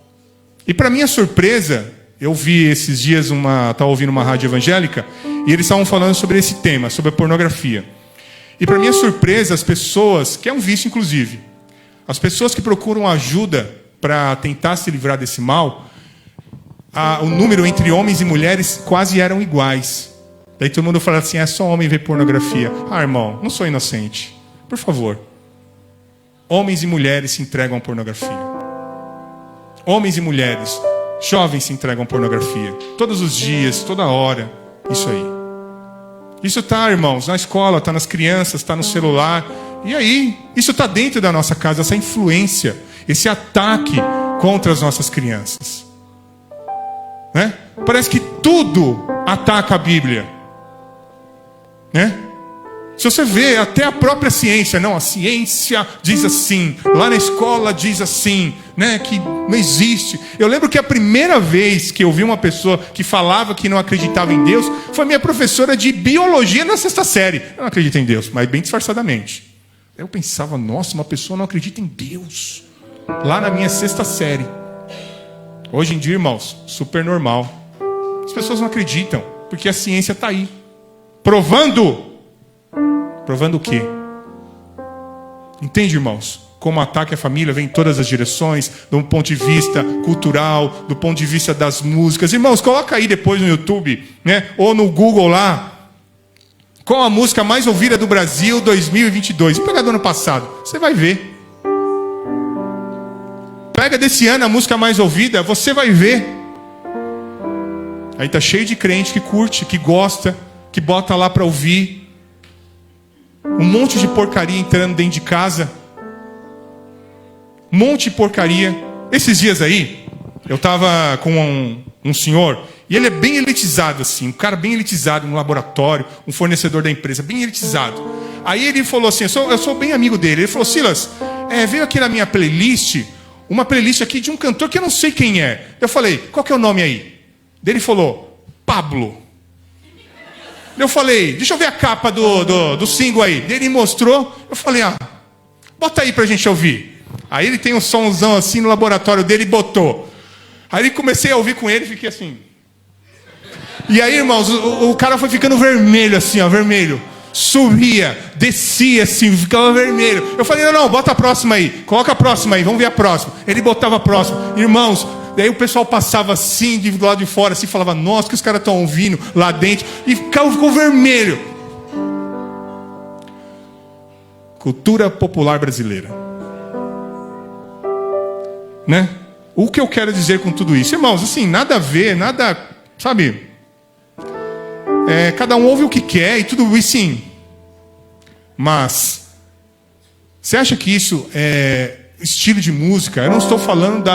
E para minha surpresa, eu vi esses dias estava ouvindo uma rádio evangélica e eles estavam falando sobre esse tema, sobre a pornografia. E para minha surpresa, as pessoas, que é um vício inclusive, as pessoas que procuram ajuda para tentar se livrar desse mal, o número entre homens e mulheres quase eram iguais. Daí todo mundo fala assim, é só homem ver pornografia. Ah, irmão, não sou inocente. Por favor. Homens e mulheres se entregam à pornografia. Homens e mulheres, jovens se entregam à pornografia. Todos os dias, toda hora. Isso aí. Isso está, irmãos, na escola, está nas crianças, está no celular. E aí, isso está dentro da nossa casa, essa influência, esse ataque contra as nossas crianças. Né? Parece que tudo ataca a Bíblia. Né? Se você vê, até a própria ciência, não, a ciência diz assim, lá na escola diz assim, né, que não existe. Eu lembro que a primeira vez que eu vi uma pessoa que falava que não acreditava em Deus, foi minha professora de biologia na 6ª série. Eu não acredito em Deus, mas bem disfarçadamente. Eu pensava, nossa, uma pessoa não acredita em Deus. Lá na minha 6ª série. Hoje em dia, irmãos, super normal. As pessoas não acreditam, porque a ciência está aí. Provando o quê? Entende, irmãos? Como o ataque à família vem em todas as direções, do ponto de vista cultural, do ponto de vista das músicas. Irmãos, coloca aí depois no YouTube, né? Ou no Google lá. Qual a música mais ouvida do Brasil 2022? Pega do ano passado, você vai ver. Pega desse ano a música mais ouvida, você vai ver. Aí tá cheio de crente que curte, que gosta, que bota lá para ouvir. Um monte de porcaria entrando dentro de casa. Um monte de porcaria. Esses dias aí, eu tava com um senhor, e ele é bem elitizado assim, um cara bem elitizado no laboratório, um fornecedor da empresa, bem elitizado. Aí ele falou assim, eu sou bem amigo dele. Ele falou, Silas, veio aqui na minha playlist, uma playlist aqui de um cantor que eu não sei quem é. Eu falei, qual que é o nome aí? Ele falou, Pablo. Eu falei, deixa eu ver a capa do single aí. Ele mostrou, eu falei, bota aí pra gente ouvir. Aí ele tem um somzão assim no laboratório dele e botou. Aí comecei a ouvir com ele e fiquei assim. E aí, irmãos, o cara foi ficando vermelho assim, ó, vermelho. Subia, descia assim, ficava vermelho. Eu falei, não, bota a próxima aí. Coloca a próxima aí, vamos ver a próxima. Ele botava a próxima. Irmãos, daí o pessoal passava assim, do lado de fora, assim, falava, nossa, que os caras estão ouvindo lá dentro. E ficou vermelho. Cultura popular brasileira. Né? O que eu quero dizer com tudo isso? Irmãos, assim, nada a ver, nada, sabe? Cada um ouve o que quer e tudo isso, sim. Mas, você acha que isso é estilo de música? Eu não estou falando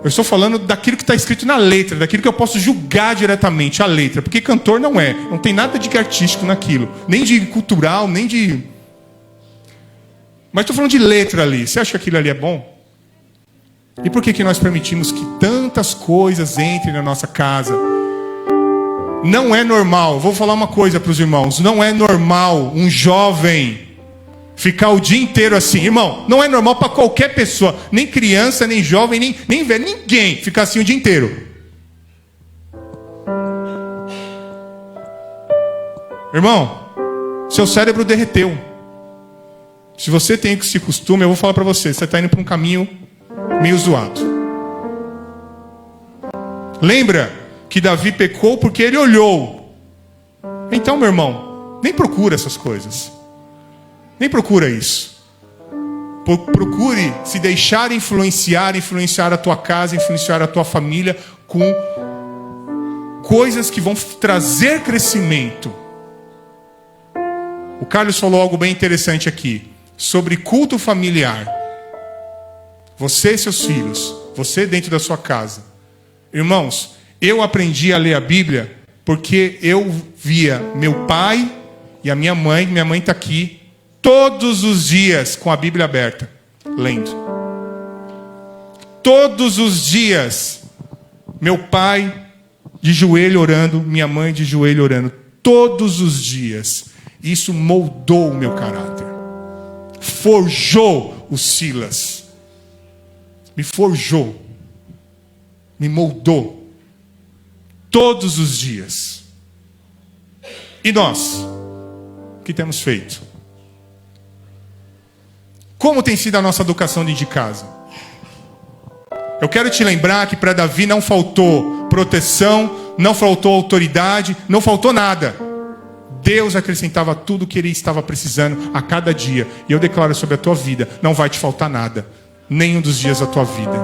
eu estou falando daquilo que está escrito na letra, daquilo que eu posso julgar diretamente, a letra. Porque cantor não tem nada de artístico naquilo. Nem de cultural, nem de... Mas estou falando de letra ali. Você acha que aquilo ali é bom? E por que nós permitimos que tantas coisas entrem na nossa casa? Não é normal, vou falar uma coisa para os irmãos, não é normal um jovem ficar o dia inteiro assim. Irmão, não é normal para qualquer pessoa, nem criança, nem jovem, nem velho, ninguém ficar assim o dia inteiro. Irmão, seu cérebro derreteu. Se você tem esse costume, eu vou falar para você está indo para um caminho meio zoado. Lembra que Davi pecou porque ele olhou. Então, meu irmão, nem procura essas coisas. Nem procura isso. Procure se deixar influenciar a tua casa, influenciar a tua família com coisas que vão trazer crescimento. O Carlos falou algo bem interessante aqui, sobre culto familiar. Você e seus filhos, você dentro da sua casa, Irmãos, eu aprendi a ler a Bíblia porque eu via meu pai e a minha mãe está aqui, todos os dias com a Bíblia aberta, lendo. Todos os dias, meu pai de joelho orando, minha mãe de joelho orando, todos os dias. Isso moldou o meu caráter, forjou o Silas, me forjou, me moldou, todos os dias. E nós, o que temos feito? Como tem sido a nossa educação dentro de casa? Eu quero te lembrar que para Davi não faltou proteção, não faltou autoridade, não faltou nada. Deus acrescentava tudo o que ele estava precisando a cada dia. E eu declaro sobre a tua vida, não vai te faltar nada, nenhum dos dias da tua vida.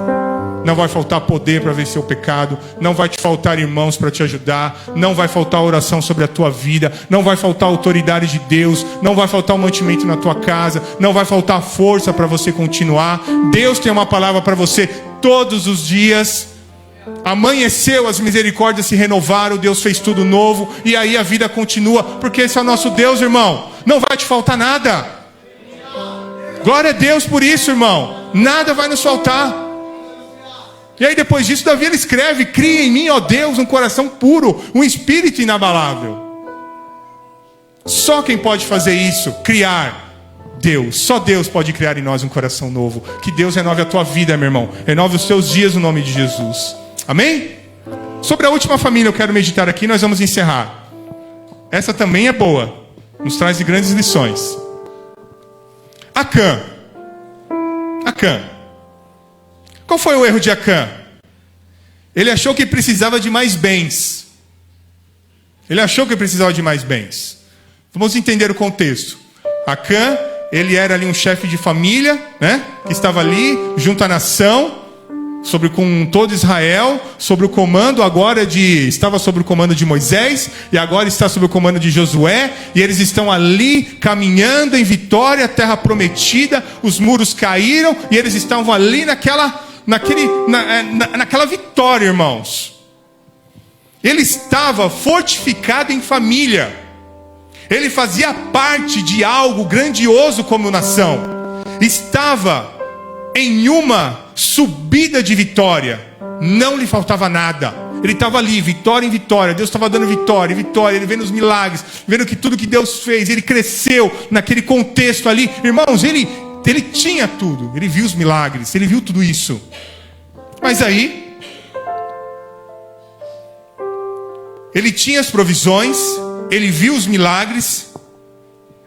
Não vai faltar poder para vencer o pecado, não vai te faltar irmãos para te ajudar, não vai faltar oração sobre a tua vida, não vai faltar autoridade de Deus, não vai faltar o mantimento na tua casa, não vai faltar força para você continuar. Deus tem uma palavra para você todos os dias. Amanheceu, as misericórdias se renovaram, Deus fez tudo novo, e aí a vida continua, porque esse é o nosso Deus, irmão. Não vai te faltar nada. Glória a Deus por isso, irmão. Nada vai nos faltar. E aí depois disso Davi ele escreve: cria em mim, ó Deus, um coração puro, um espírito inabalável. Só quem pode fazer isso, criar, Deus. Só Deus pode criar em nós um coração novo. Que Deus renove a tua vida, meu irmão. Renove os teus dias no nome de Jesus. Amém? Sobre a última família eu quero meditar aqui, nós vamos encerrar. Essa também é boa, nos traz grandes lições. Acã. Qual foi o erro de Acã? Ele achou que precisava de mais bens. Vamos entender o contexto. Acã, ele era ali um chefe de família, né? Que estava ali junto à nação, com todo Israel, sobre o comando estava sob o comando de Moisés, e agora está sob o comando de Josué, e eles estão ali caminhando em vitória, terra prometida, os muros caíram, e eles estavam ali naquela vitória, irmãos. Ele estava fortificado em família, ele fazia parte de algo grandioso como nação, estava em uma subida de vitória, não lhe faltava nada, ele estava ali, vitória em vitória, Deus estava dando vitória em vitória, ele vendo os milagres, vendo que tudo que Deus fez, ele cresceu naquele contexto ali, irmãos, ele tinha tudo, ele viu os milagres, ele viu tudo isso, mas aí, ele tinha as provisões, ele viu os milagres,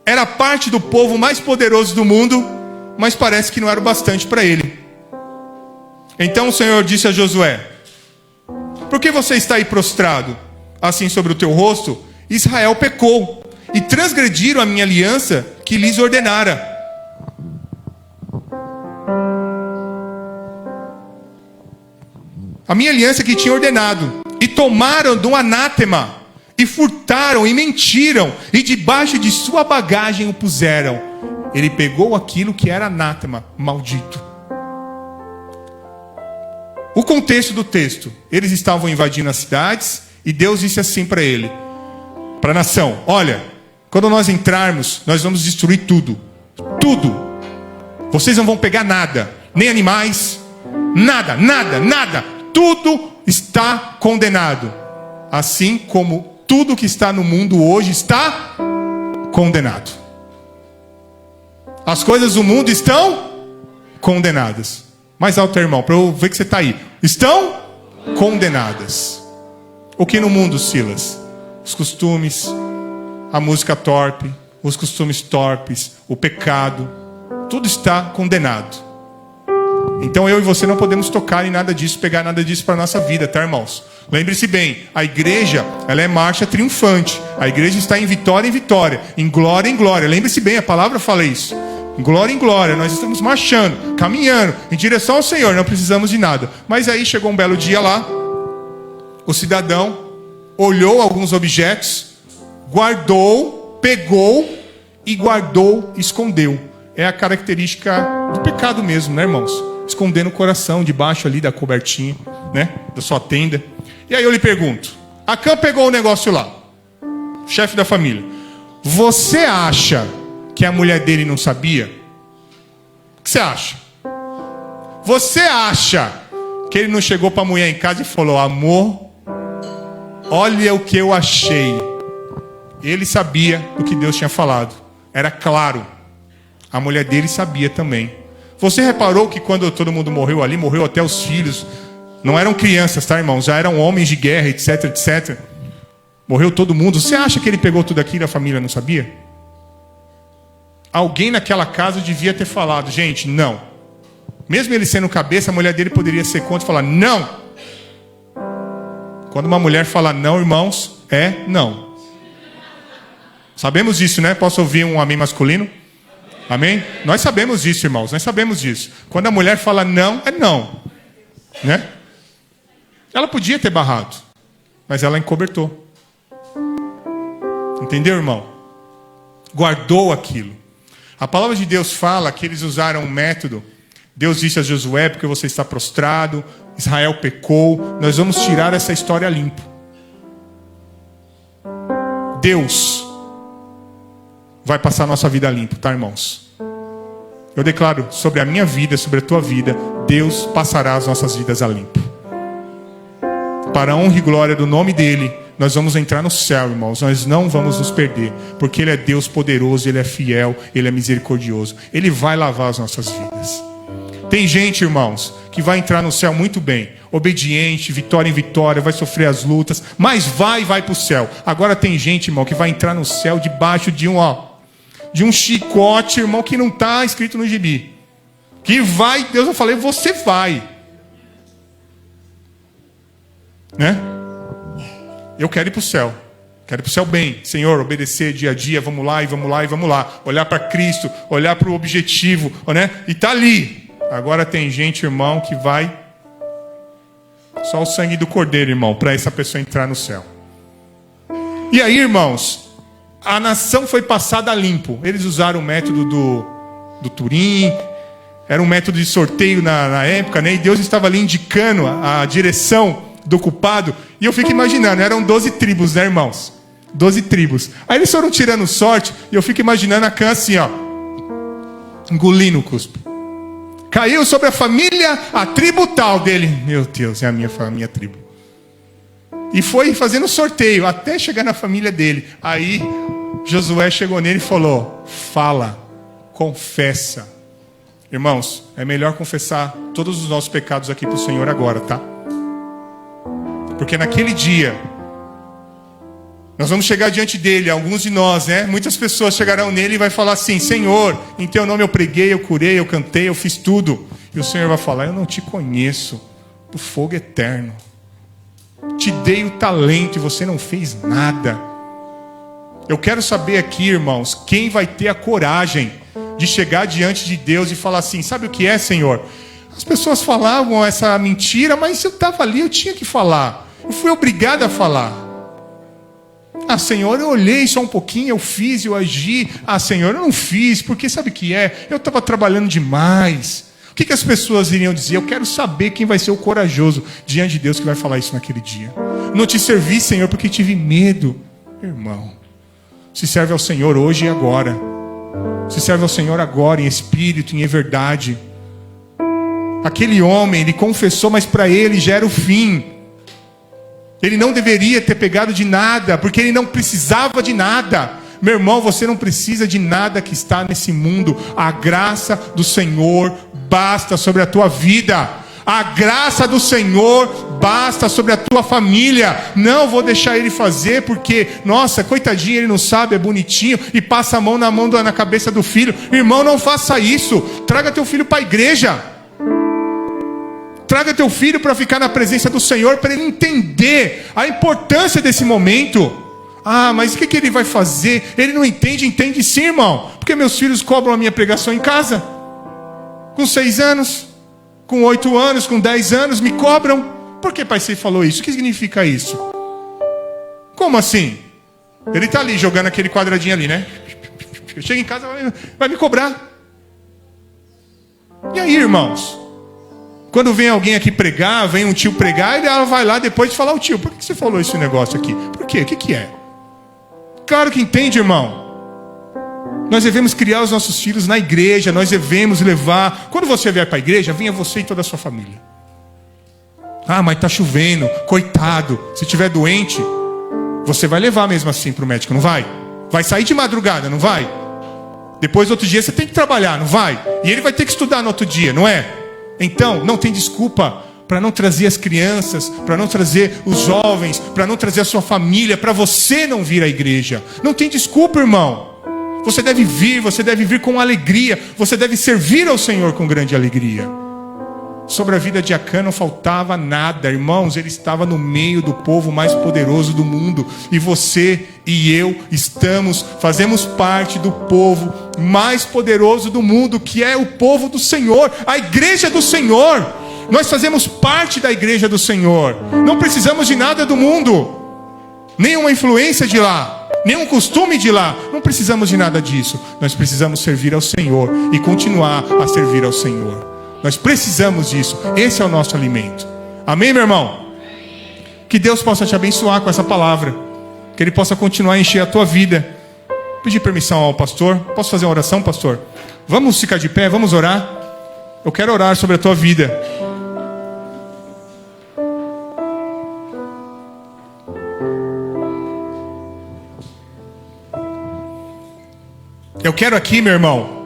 era parte do povo mais poderoso do mundo, mas parece que não era o bastante para ele. Então o Senhor disse a Josué: por que você está aí prostrado, assim sobre o teu rosto? Israel pecou, e transgrediram a minha aliança que lhes ordenara. A minha aliança que tinha ordenado, e tomaram do anátema, e furtaram, e mentiram, e debaixo de sua bagagem o puseram. Ele pegou aquilo que era anátema, maldito. O contexto do texto: eles estavam invadindo as cidades, e Deus disse assim para a nação: olha, quando nós entrarmos, nós vamos destruir tudo. Vocês não vão pegar nada, nem animais, nada. Tudo está condenado. Assim como tudo que está no mundo hoje está condenado. As coisas do mundo estão condenadas. Mais alto, irmão, para eu ver que você está aí. Estão condenadas. O que no mundo, Silas? Os costumes, a música torpe, os costumes torpes, o pecado. Tudo está condenado. Então eu e você não podemos tocar em nada disso, pegar nada disso para a nossa vida, tá, irmãos? Lembre-se bem, a igreja, ela é marcha triunfante. A igreja está em vitória, em glória, em glória. Lembre-se bem, a palavra fala isso. Em glória, nós estamos marchando, caminhando em direção ao Senhor, não precisamos de nada. Mas aí chegou um belo dia lá, o cidadão olhou alguns objetos, guardou, pegou e guardou, escondeu. É a característica do pecado mesmo, né, irmãos? escondendo o coração debaixo ali da cobertinha, né? Da sua tenda. E aí eu lhe pergunto, Acã pegou o negócio lá, chefe da família. Você acha que a mulher dele não sabia? O que você acha? Você acha que ele não chegou para a mulher em casa e falou, amor, olha o que eu achei. Ele sabia do que Deus tinha falado. Era claro. A mulher dele sabia também. Você reparou que quando todo mundo morreu ali, morreu até os filhos. Não eram crianças, tá, irmãos? Já eram homens de guerra, etc, etc. Morreu todo mundo. Você acha que ele pegou tudo aquilo e a família não sabia? Alguém naquela casa devia ter falado, gente, não. Mesmo ele sendo cabeça, a mulher dele poderia ser contra e falar, não. Quando uma mulher fala não, irmãos, é não. Sabemos disso, né? Posso ouvir um amém masculino? Amém? Nós sabemos disso, irmãos. Nós sabemos disso. Quando a mulher fala não, é não. Né? Ela podia ter barrado, mas ela encobertou. Entendeu, irmão? Guardou aquilo. A palavra de Deus fala que eles usaram um método. Deus disse a Josué, porque você está prostrado, Israel pecou, nós vamos tirar essa história limpo. Deus vai passar a nossa vida limpo, tá, irmãos? Eu declaro sobre a minha vida, sobre a tua vida, Deus passará as nossas vidas a limpo. Para a honra e glória do nome dEle, nós vamos entrar no céu, irmãos. Nós não vamos nos perder, porque Ele é Deus poderoso, Ele é fiel, Ele é misericordioso. Ele vai lavar as nossas vidas. Tem gente, irmãos, que vai entrar no céu muito bem, obediente, vitória em vitória, vai sofrer as lutas, mas vai para o céu. Agora tem gente, irmão, que vai entrar no céu debaixo de um chicote, irmão, que não está escrito no gibi. Que vai, Deus, eu falei, você vai. Né? Eu quero ir para o céu. Quero ir para o céu bem. Senhor, obedecer dia a dia, vamos lá e vamos lá e vamos lá. Olhar para Cristo, olhar para o objetivo, né? E está ali. Agora tem gente, irmão, que vai só o sangue do Cordeiro, irmão, para essa pessoa entrar no céu. E aí, irmãos, a nação foi passada a limpo. Eles usaram o método do Turim. Era um método de sorteio na época, né? E Deus estava ali indicando a direção do culpado. E eu fico imaginando, eram 12 tribos, né, irmãos? 12 tribos. Aí eles foram tirando sorte, e eu fico imaginando a Acã assim, ó, engolindo o cuspe. Caiu sobre a família, a tribo tal dele. Meu Deus, é a minha tribo. E foi fazendo sorteio, até chegar na família dele. Aí, Josué chegou nele e falou, fala, confessa. Irmãos, é melhor confessar todos os nossos pecados aqui para o Senhor agora, tá? Porque naquele dia, nós vamos chegar diante dele, alguns de nós, né? Muitas pessoas chegarão nele e vai falar assim, Senhor, em teu nome eu preguei, eu curei, eu cantei, eu fiz tudo. E o Senhor vai falar, eu não te conheço, o fogo eterno. Te dei o talento e você não fez nada. Eu quero saber aqui, irmãos, quem vai ter a coragem de chegar diante de Deus e falar assim, sabe o que é, Senhor? As pessoas falavam essa mentira, mas eu estava ali, eu tinha que falar. Eu fui obrigado a falar. Ah, Senhor, eu olhei só um pouquinho, eu fiz, eu agi. Ah, Senhor, eu não fiz, porque sabe o que é? Eu estava trabalhando demais. O que as pessoas iriam dizer? Eu quero saber quem vai ser o corajoso diante de Deus que vai falar isso naquele dia. Não te servi, Senhor, porque tive medo. Irmão, se serve ao Senhor hoje e agora. Se serve ao Senhor agora, em espírito, em verdade. Aquele homem, ele confessou, mas para ele já era o fim. Ele não deveria ter pegado de nada, porque ele não precisava de nada. Meu irmão, você não precisa de nada que está nesse mundo. A graça do Senhor basta sobre a tua vida. A graça do Senhor basta sobre a tua família. Não vou deixar ele fazer porque, nossa, coitadinho, ele não sabe, é bonitinho e passa a mão na cabeça do filho. Irmão, não faça isso. Traga teu filho para a igreja. Traga teu filho para ficar na presença do Senhor, para ele entender a importância desse momento. Ah, mas o que ele vai fazer? Ele não entende, entende sim, irmão. Porque meus filhos cobram a minha pregação em casa. Com 6 anos, com 8 anos, com 10 anos, me cobram. Por que pai você falou isso? O que significa isso? Como assim? Ele está ali, jogando aquele quadradinho ali, né? Eu chego em casa, vai me cobrar. E aí, irmãos? Quando vem alguém aqui pregar, vem um tio pregar, e ela vai lá depois de falar: o tio, por que você falou esse negócio aqui? Por quê? O que é? Claro que entende, irmão. Nós devemos criar os nossos filhos na igreja, nós devemos levar. Quando você vier para a igreja, venha você e toda a sua família. Ah, mas está chovendo, coitado. Se estiver doente, você vai levar mesmo assim para o médico, não vai? Vai sair de madrugada, não vai? Depois, outro dia, você tem que trabalhar, não vai? E ele vai ter que estudar no outro dia, não é? Então, não tem desculpa para não trazer as crianças, para não trazer os jovens, para não trazer a sua família, para você não vir à igreja. Não tem desculpa, irmão. Você deve vir com alegria, você deve servir ao Senhor com grande alegria. Sobre a vida de Acã não faltava nada, irmãos. Ele estava no meio do povo mais poderoso do mundo. E você e eu fazemos parte do povo mais poderoso do mundo, que é o povo do Senhor, a igreja do Senhor. Nós fazemos parte da igreja do Senhor. Não precisamos de nada do mundo, nenhuma influência de lá, nenhum costume de lá. Não precisamos de nada disso. Nós precisamos servir ao Senhor e continuar a servir ao Senhor. Nós precisamos disso. Esse é o nosso alimento. Amém, meu irmão? Que Deus possa te abençoar com essa palavra. Que Ele possa continuar a encher a tua vida. Pedir permissão ao pastor. Posso fazer uma oração, pastor? Vamos ficar de pé, vamos orar. Eu quero orar sobre a tua vida. Eu quero aqui, meu irmão,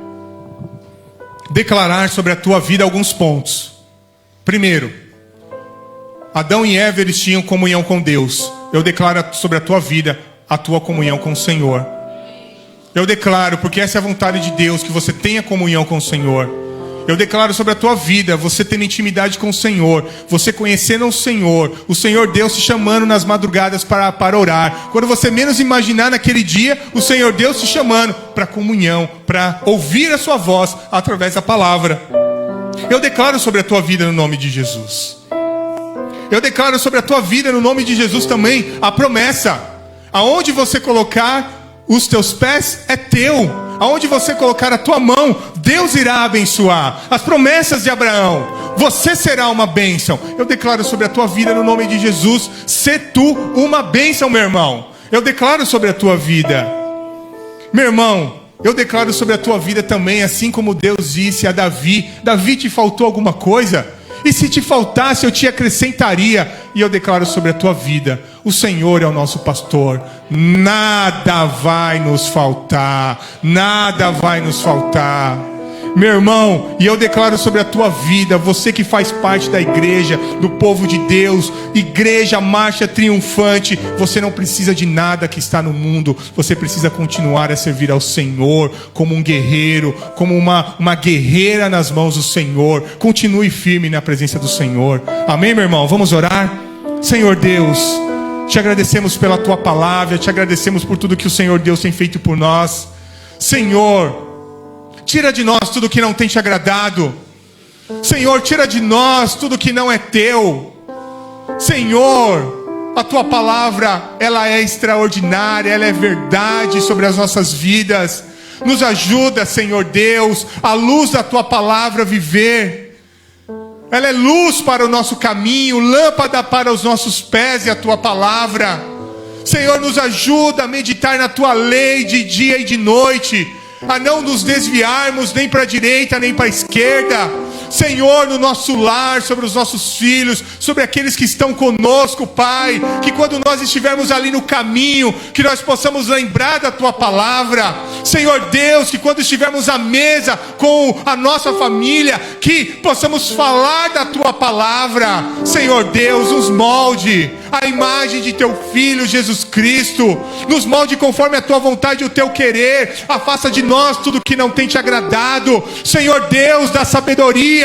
declarar sobre a tua vida alguns pontos. Primeiro, Adão e Eva, eles tinham comunhão com Deus. Eu declaro sobre a tua vida a tua comunhão com o Senhor. Eu declaro, porque essa é a vontade de Deus, que você tenha comunhão com o Senhor. Eu declaro sobre a tua vida, você tendo intimidade com o Senhor, você conhecendo o Senhor Deus te chamando nas madrugadas para orar. Quando você menos imaginar naquele dia, o Senhor Deus te chamando para comunhão, para ouvir a sua voz através da palavra. Eu declaro sobre a tua vida no nome de Jesus. Eu declaro sobre a tua vida no nome de Jesus também a promessa: aonde você colocar os teus pés é teu. Aonde você colocar a tua mão, Deus irá abençoar. As promessas de Abraão: você será uma bênção. Eu declaro sobre a tua vida no nome de Jesus: sê tu uma bênção, meu irmão. Eu declaro sobre a tua vida, meu irmão. Eu declaro sobre a tua vida também, assim como Deus disse a Davi: Davi, te faltou alguma coisa? E se te faltasse, eu te acrescentaria. E eu declaro sobre a tua vida: o Senhor é o nosso pastor, nada vai nos faltar, nada vai nos faltar. Meu irmão, e eu declaro sobre a tua vida, você que faz parte da igreja, do povo de Deus, igreja marcha triunfante, você não precisa de nada que está no mundo, você precisa continuar a servir ao Senhor, como um guerreiro, como uma guerreira nas mãos do Senhor. Continue firme na presença do Senhor. Amém, meu irmão? Vamos orar? Senhor Deus, te agradecemos pela tua palavra, te agradecemos por tudo que o Senhor Deus tem feito por nós. Senhor, tira de nós tudo que não tem te agradado. Senhor, tira de nós tudo que não é teu. Senhor, a tua palavra, ela é extraordinária, ela é verdade sobre as nossas vidas. Nos ajuda, Senhor Deus, à luz da tua palavra viver. Ela é luz para o nosso caminho, lâmpada para os nossos pés, e a tua palavra, Senhor, nos ajuda a meditar na tua lei de dia e de noite, a não nos desviarmos nem para a direita nem para a esquerda. Senhor, no nosso lar, sobre os nossos filhos, sobre aqueles que estão conosco, Pai, que quando nós estivermos ali no caminho, que nós possamos lembrar da tua palavra. Senhor Deus, que quando estivermos à mesa com a nossa família, que possamos falar da tua palavra. Senhor Deus, nos molde a imagem de teu Filho Jesus Cristo, nos molde conforme a tua vontade e o teu querer. Afasta de nós tudo que não tem te agradado. Senhor Deus, dá sabedoria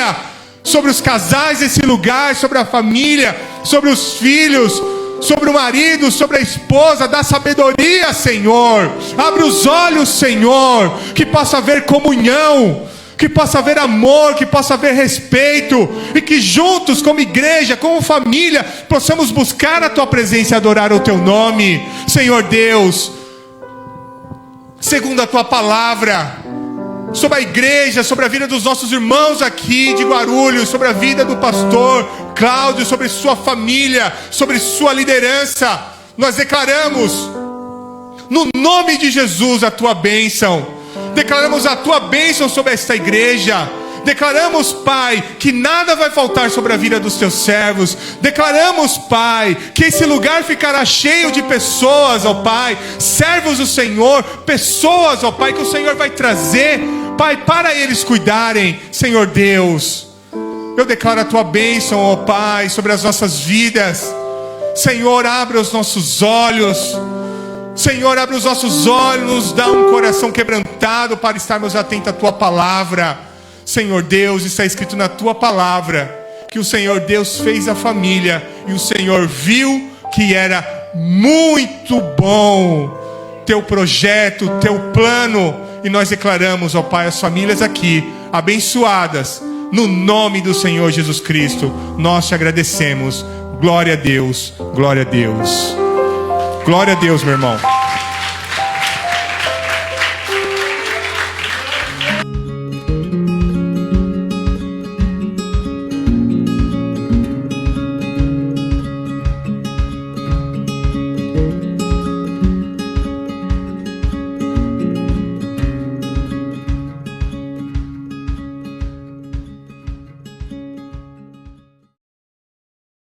sobre os casais desse lugar, sobre a família, sobre os filhos, sobre o marido, sobre a esposa. Dá sabedoria, Senhor. Abre os olhos, Senhor, que possa haver comunhão, que possa haver amor, que possa haver respeito, e que juntos, como igreja, como família, possamos buscar a tua presença e adorar o teu nome. Senhor Deus, segundo a tua palavra, sobre a igreja, sobre a vida dos nossos irmãos aqui de Guarulhos, sobre a vida do pastor Cláudio, sobre sua família, sobre sua liderança. Nós declaramos, no nome de Jesus, a tua bênção. Declaramos a tua bênção sobre esta igreja. Declaramos, Pai, que nada vai faltar sobre a vida dos teus servos. Declaramos, Pai, que esse lugar ficará cheio de pessoas, ó Pai, servos do Senhor, pessoas, ó Pai, que o Senhor vai trazer, Pai, para eles cuidarem. Senhor Deus, eu declaro a tua bênção, ó Pai, sobre as nossas vidas. Senhor, abre os nossos olhos. Senhor, abre os nossos olhos, nos dá um coração quebrantado para estarmos atentos à tua palavra. Senhor Deus, está escrito na tua palavra que o Senhor Deus fez a família e o Senhor viu que era muito bom teu projeto, teu plano, e nós declaramos, ó Pai, as famílias aqui abençoadas no nome do Senhor Jesus Cristo. Nós te agradecemos. Glória a Deus, glória a Deus. Glória a Deus, meu irmão.